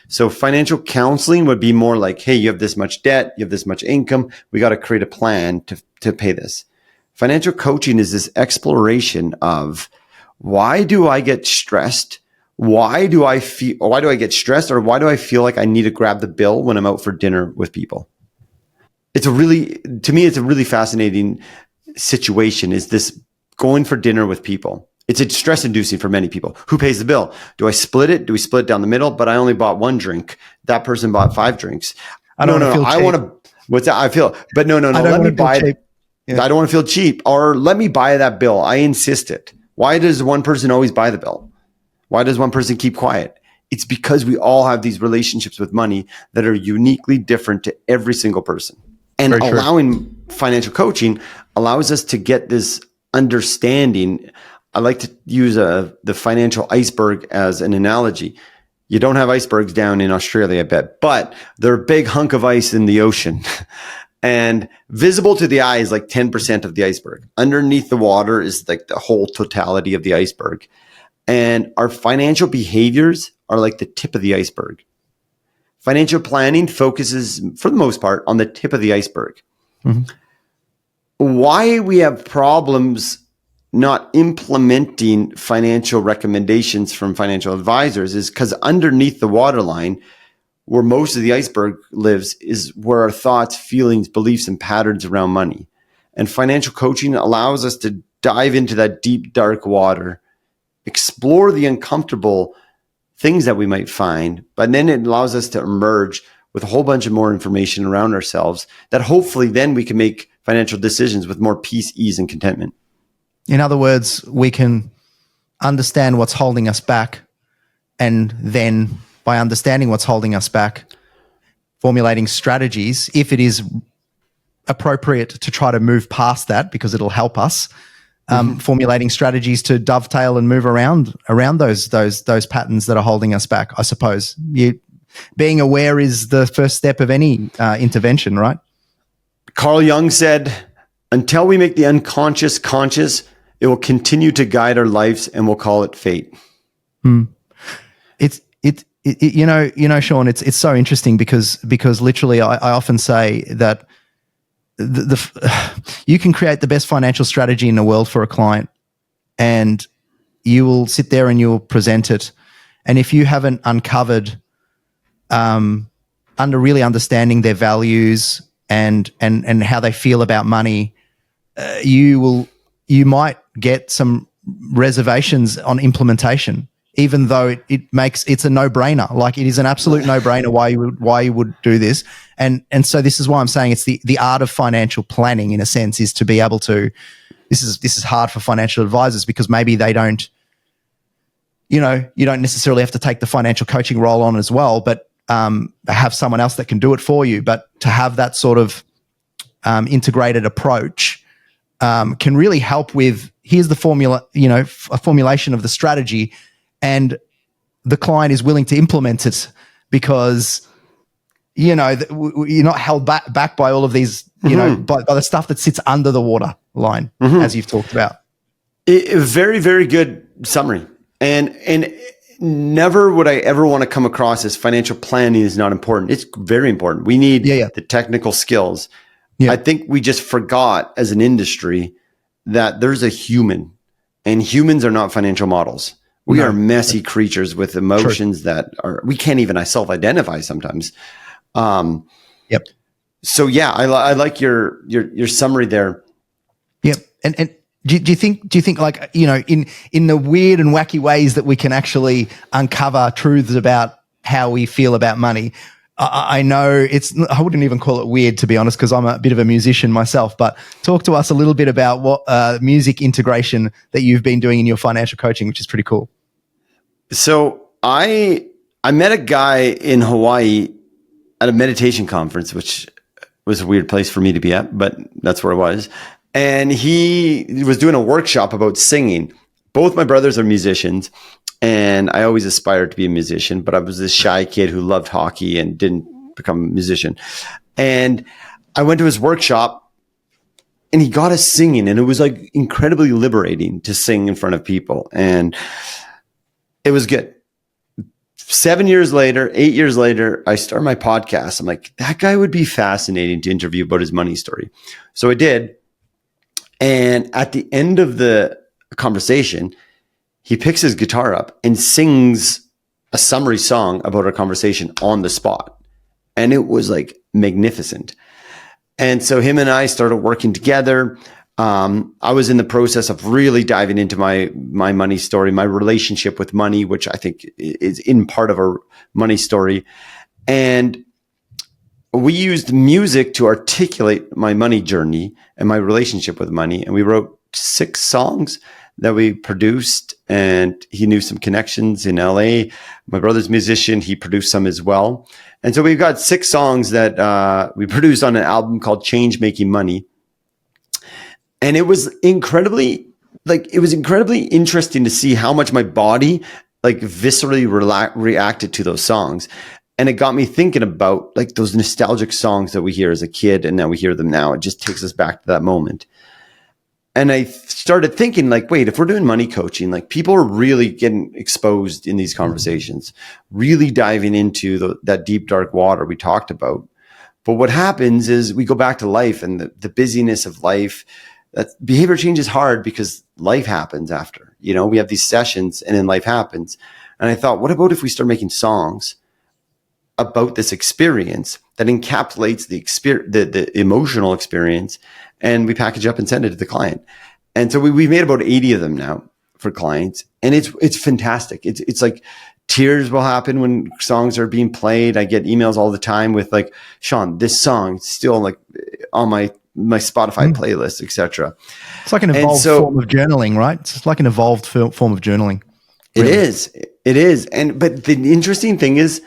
So financial counseling would be more like, hey, you have this much debt, you have this much income, we got to create a plan to pay this. Financial coaching is this exploration of why do I get stressed? Why do I get stressed, or why do I feel like I need to grab the bill when I'm out for dinner with people? To me, it's a really fascinating situation, is this going for dinner with people. It's a stress inducing for many people. Who pays the bill? Do I split it? Do we split it down the middle? But I only bought one drink. That person bought 5 drinks. I want to, what's that? I feel, but no. Let me buy it. Yeah. I don't want to feel cheap, or let me buy that bill. I insist it. Why does one person always buy the bill? Why does one person keep quiet? It's because we all have these relationships with money that are uniquely different to every single person. And Very true. allowing financial coaching allows us to get this understanding. I like to use the financial iceberg as an analogy. You don't have icebergs down in Australia, I bet, but they're a big hunk of ice in the ocean. And visible to the eye is like 10% of the iceberg. Underneath the water is like the whole totality of the iceberg. And our financial behaviors are like the tip of the iceberg. Financial planning focuses, for the most part, on the tip of the iceberg. Mm-hmm. Why we have problems not implementing financial recommendations from financial advisors is because underneath the waterline, where most of the iceberg lives, is where our thoughts, feelings, beliefs, and patterns around money. And financial coaching allows us to dive into that deep, dark water, explore the uncomfortable things that we might find, but then it allows us to emerge with a whole bunch of more information around ourselves that hopefully then we can make financial decisions with more peace, ease, and contentment. In other words, we can understand what's holding us back, and then by understanding what's holding us back, formulating strategies, if it is appropriate to try to move past that because it'll help us, formulating strategies to dovetail and move around those patterns that are holding us back. I suppose being aware is the first step of any intervention, right? Carl Jung said, "Until we make the unconscious conscious, it will continue to guide our lives, and we'll call it fate." Shaun, it's so interesting because literally I often say that you can create the best financial strategy in the world for a client, and you will sit there and you'll present it. And if you haven't uncovered under really understanding their values and how they feel about money, you might get some reservations on implementation, even though it's a no-brainer. Like, it is an absolute no-brainer why you would do this. And so this is why I'm saying it's the art of financial planning, in a sense, is to be able to, this is hard for financial advisors because maybe they don't, you don't necessarily have to take the financial coaching role on as well, but have someone else that can do it for you. But to have that sort of integrated approach can really help with, here's the formula, a formulation of the strategy, and the client is willing to implement it because, you're not held back by all of these, by the stuff that sits under the water line, as you've talked about. A very, very good summary. And never would I ever want to come across as financial planning is not important. It's very important. We need the technical skills. Yeah. I think we just forgot as an industry that there's a human, and humans are not financial models. We are messy creatures with emotions that we can't even self-identify sometimes. Yep. So yeah, I like your summary there. Yep. And do you think like, in the weird and wacky ways that we can actually uncover truths about how we feel about money? I know I wouldn't even call it weird, to be honest, because I'm a bit of a musician myself, but talk to us a little bit about what music integration that you've been doing in your financial coaching, which is pretty cool. So I met a guy in Hawaii at a meditation conference, which was a weird place for me to be at, but that's where I was. And he was doing a workshop about singing. Both my brothers are musicians, and I always aspired to be a musician, but I was this shy kid who loved hockey and didn't become a musician. And I went to his workshop, and he got us singing, and it was like incredibly liberating to sing in front of people. And it was good. 8 years later, I start my podcast. I'm like, that guy would be fascinating to interview about his money story. So I did. And at the end of the conversation, he picks his guitar up and sings a summary song about our conversation on the spot. And it was like magnificent. And so him and I started working together. I was in the process of really diving into my money story, my relationship with money, which I think is in part of our money story. And we used music to articulate my money journey and my relationship with money. And we wrote 6 songs that we produced, and he knew some connections in LA. My brother's a musician. He produced some as well. And so we've got 6 songs that we produced on an album called Change Making Money. And it was incredibly interesting to see how much my body like viscerally reacted to those songs. And it got me thinking about like those nostalgic songs that we hear as a kid and now we hear them now. It just takes us back to that moment. And I started thinking like, wait, if we're doing money coaching, like people are really getting exposed in these conversations, really diving into that deep, dark water we talked about. But what happens is we go back to life and the busyness of life. That behavior change is hard because life happens after, we have these sessions and then life happens. And I thought, what about if we start making songs about this experience that encapsulates the emotional experience, and we package up and send it to the client. And so we've made about 80 of them now for clients, and it's fantastic. It's like tears will happen when songs are being played. I get emails all the time with like, Shaun, this song is still like on my Spotify playlist, etc. It's like an evolved form of journaling, right? It's like an evolved form of journaling. Really. It is. But the interesting thing is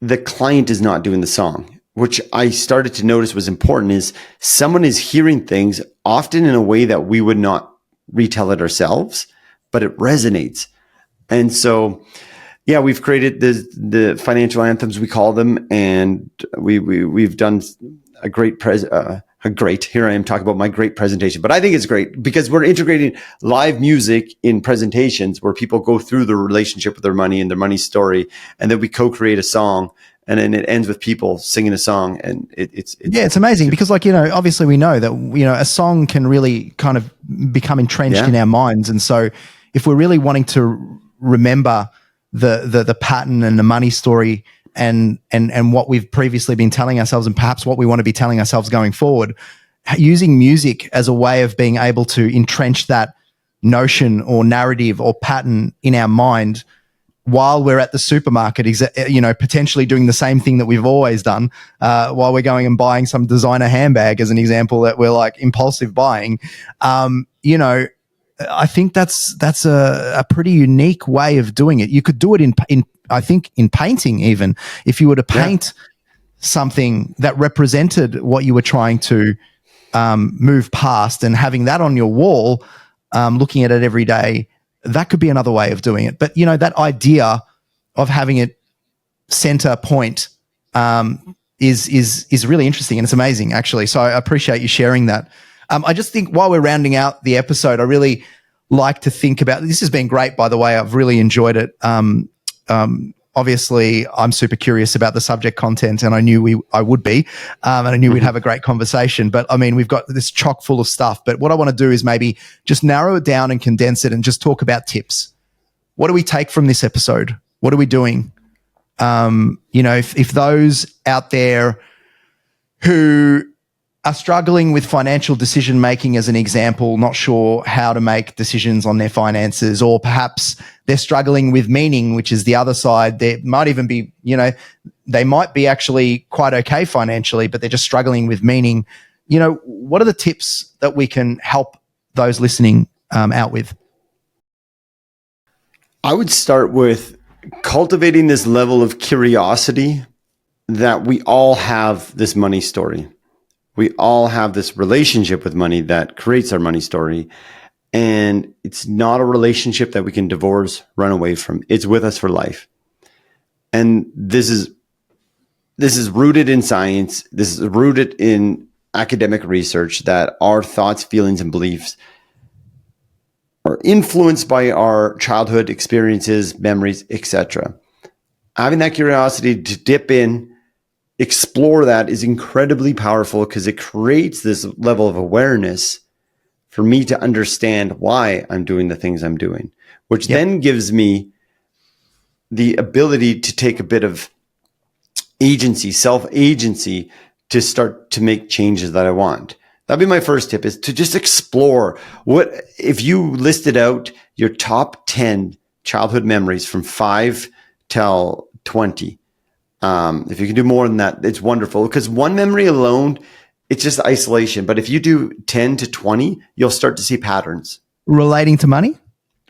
the client is not doing the song, which I started to notice was important. Is someone is hearing things often in a way that we would not retell it ourselves, but it resonates. And so, yeah, we've created the financial anthems, we call them, and we've done a great here I am talking about my great presentation, but I think it's great because we're integrating live music in presentations where people go through the relationship with their money and their money story, and then we co-create a song, and then it ends with people singing a song, and it's amazing because obviously we know that a song can really kind of become entrenched in our minds, and so if we're really wanting to remember the pattern and the money story and what we've previously been telling ourselves and perhaps what we want to be telling ourselves going forward, using music as a way of being able to entrench that notion or narrative or pattern in our mind while we're at the supermarket, potentially doing the same thing that we've always done, while we're going and buying some designer handbag as an example that we're like impulsive buying, I think that's a pretty unique way of doing it. You could do it in I think in painting, even if you were to paint something that represented what you were trying to move past, and having that on your wall, looking at it every day, that could be another way of doing it. But that idea of having it center point is really interesting, and it's amazing actually. So I appreciate you sharing that. I just think while we're rounding out the episode, I really like to think about, this has been great, by the way. I've really enjoyed it. Obviously, I'm super curious about the subject content, and I knew I would be, and I knew we'd have a great conversation. But I mean, we've got this chock full of stuff. But what I want to do is maybe just narrow it down and condense it, and just talk about tips. What do we take from this episode? What are we doing? If those out there who are struggling with financial decision making, as an example, not sure how to make decisions on their finances, or perhaps they're struggling with meaning, which is the other side. There might even be, they might be actually quite okay financially, but they're just struggling with meaning. What are the tips that we can help those listening out with? I would start with cultivating this level of curiosity that we all have this money story. We all have this relationship with money that creates our money story. And it's not a relationship that we can divorce, run away from. It's with us for life. And this is rooted in science. This is rooted in academic research that our thoughts, feelings, and beliefs are influenced by our childhood experiences, memories, etc. Having that curiosity to dip in, explore that is incredibly powerful because it creates this level of awareness for me to understand why I'm doing the things I'm doing, which then gives me the ability to take a bit of agency, self-agency, to start to make changes that I want. That'd be my first tip, is to just explore what, if you listed out your top 10 childhood memories from 5 till 20. If you can do more than that, it's wonderful, because one memory alone, it's just isolation. But if you do 10 to 20, you'll start to see patterns. Relating to money?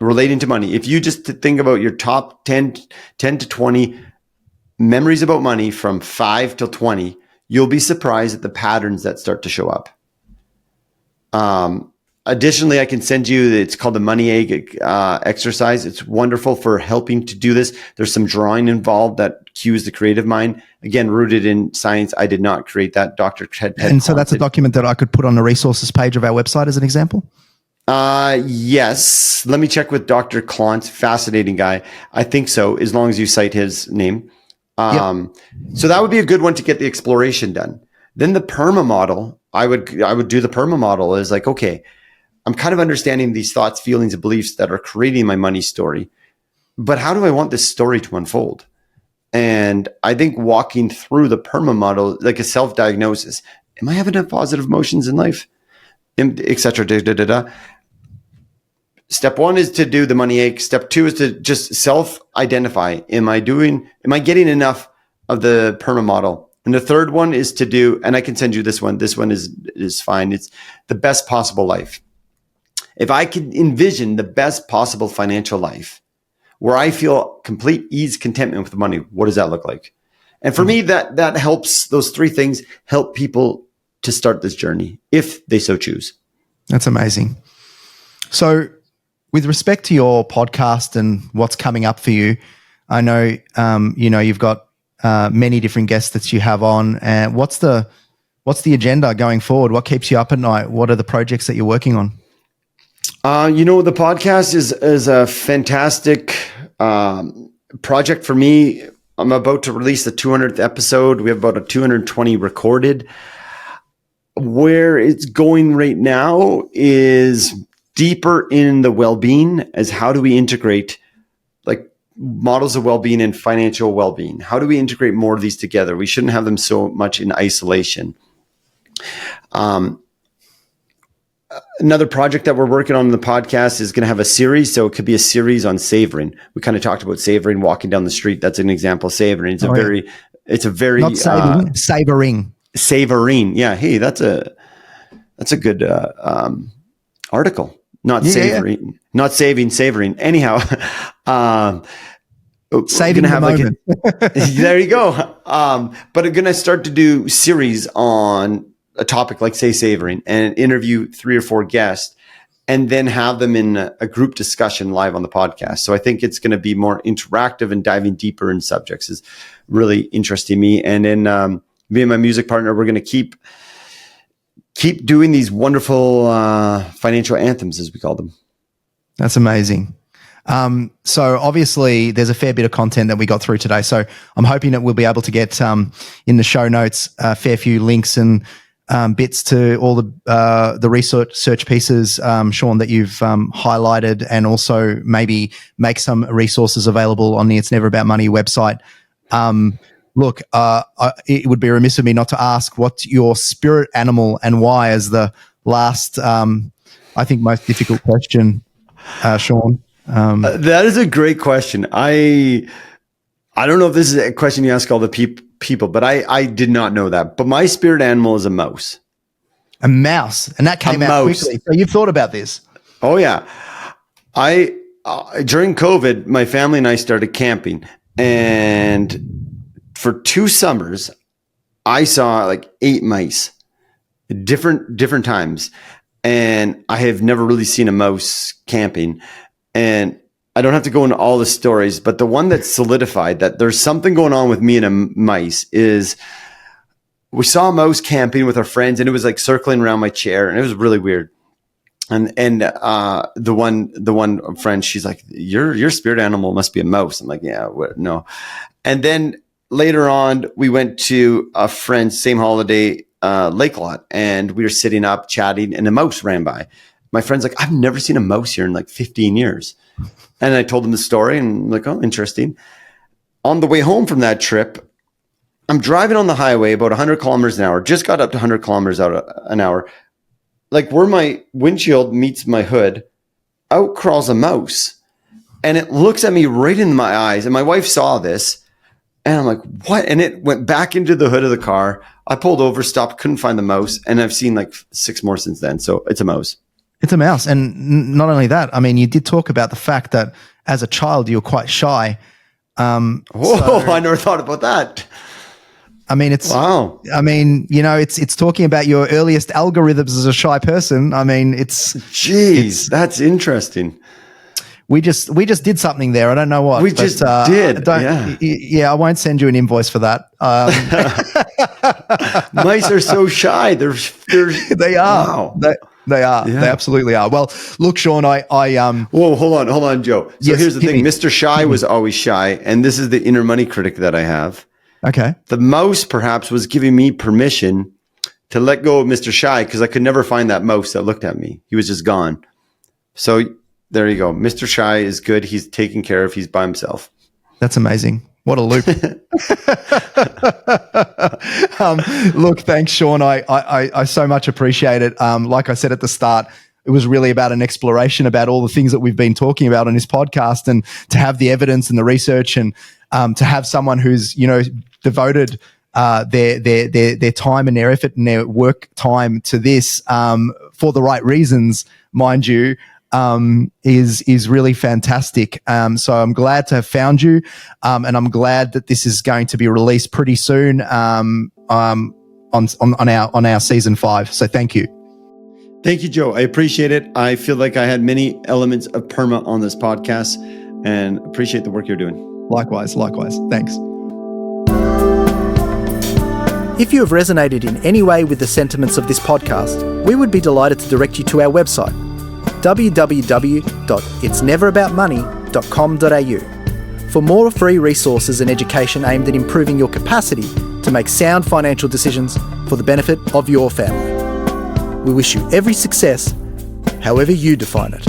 Relating to money. If you just think about your top 10 to 20 memories about money from 5 till 20, you'll be surprised at the patterns that start to show up. Additionally, I can send you, it's called the money egg exercise. It's wonderful for helping to do this. There's some drawing involved that cues the creative mind. Again, rooted in science. I did not create that. Dr. Ted And so that's a document that I could put on the resources page of our website as an example? Yes. Let me check with Dr. Klontz. Fascinating guy. I think so, as long as you cite his name. So that would be a good one to get the exploration done. Then the PERMA model, I would do the PERMA model is like, okay, I'm kind of understanding these thoughts, feelings, and beliefs that are creating my money story, but how do I want this story to unfold? And I think walking through the PERMA model, like a self-diagnosis, am I having positive emotions in life? Et cetera, Step one is to do the money ache. Step two is to just self-identify. Am I getting enough of the PERMA model? And the third one is to do, and I can send you this one. This one is fine. It's the best possible life. If I could envision the best possible financial life where I feel complete ease, contentment with money, what does that look like? And for me, that helps, those three things help people to start this journey if they so choose. That's amazing. So with respect to your podcast and what's coming up for you, I know, you've got many different guests that you have on. And what's the agenda going forward? What keeps you up at night? What are the projects that you're working on? The podcast is a fantastic project for me. I'm about to release the 200th episode. We have about a 220 recorded. Where it's going right now is deeper in the well-being, as how do we integrate like models of well-being and financial well-being? How do we integrate more of these together? We shouldn't have them so much in isolation. Another project that we're working on in the podcast is going to have a series. So it could be a series on savoring. We kind of talked about savoring, walking down the street. That's an example of savoring. It's a very not saving, savoring. Savoring. Yeah. Hey, that's a good article. Not savoring, not saving, savoring. Anyhow, saving the moment. There you go. But I'm going to start to do series on a topic like, say, savoring, and interview 3 or 4 guests and then have them in a group discussion live on the podcast. So I think it's going to be more interactive and diving deeper in subjects is really interesting me. And then me and my music partner, we're going to keep doing these wonderful financial anthems, as we call them. That's amazing. So obviously there's a fair bit of content that we got through today. So I'm hoping that we'll be able to get in the show notes a fair few links and bits to all the research pieces, Shaun, that you've highlighted, and also maybe make some resources available on the It's Never About Money website. Look, it would be remiss of me not to ask what's your spirit animal and why, as the last, I think, most difficult question, Shaun. That is a great question. I don't know if this is a question you ask all the people, but I did not know that. But my spirit animal is a mouse. A mouse, and that came out quickly. So you've thought about this? Oh yeah, during COVID, my family and I started camping, and for 2 summers, I saw like 8 mice, different times, and I have never really seen a mouse camping. And I don't have to go into all the stories, but the one that solidified that there's something going on with me and a mice is we saw a mouse camping with our friends, and it was like circling around my chair, and it was really weird. And the one friend, she's like, your spirit animal must be a mouse. I'm like, yeah, no. And then later on, we went to a friend's same holiday, lake lot, and we were sitting up chatting, and a mouse ran by. My friend's like, I've never seen a mouse here in like 15 years. And I told him the story, and I'm like, oh, interesting. On the way home from that trip, I'm driving on the highway about 100 kilometers an hour, just got up to 100 kilometers an hour. Like where my windshield meets my hood, out crawls a mouse. And it looks at me right in my eyes. And my wife saw this. And I'm like, what? And it went back into the hood of the car. I pulled over, stopped, couldn't find the mouse. And I've seen like 6 more since then. So it's a mouse. It's a mouse. And not only that, I mean, you did talk about the fact that as a child, you were quite shy. I never thought about that. I mean, Wow. I mean, it's talking about your earliest algorithms as a shy person. I mean, that's interesting. We just did something there. I don't know what. We just did. I won't send you an invoice for that. Mice are so shy. They are. Wow. They are. Yeah. They absolutely are. Well, look, Shaun, Whoa, hold on, Joe. So yes, here's the thing. Mr. Shy was always shy, and this is the inner money critic that I have. Okay. The mouse perhaps was giving me permission to let go of Mr. Shy because I could never find that mouse that looked at me. He was just gone. So there you go. Mr. Shy is good. He's taken care of. He's by himself. That's amazing. What a loop. Look, thanks, Shaun. I so much appreciate it. Like I said at the start, it was really about an exploration about all the things that we've been talking about on this podcast, and to have the evidence and the research, and to have someone who's, devoted their time and their effort and their work time to this for the right reasons, mind you, is really fantastic. So I'm glad to have found you, and I'm glad that this is going to be released pretty soon on our season 5. So thank you. Thank you, Joe. I appreciate it. I feel like I had many elements of PERMA on this podcast, and appreciate the work you're doing. Likewise. Thanks. If you have resonated in any way with the sentiments of this podcast, we would be delighted to direct you to our website, www.itsneveraboutmoney.com.au, for more free resources and education aimed at improving your capacity to make sound financial decisions for the benefit of your family. We wish you every success, however you define it.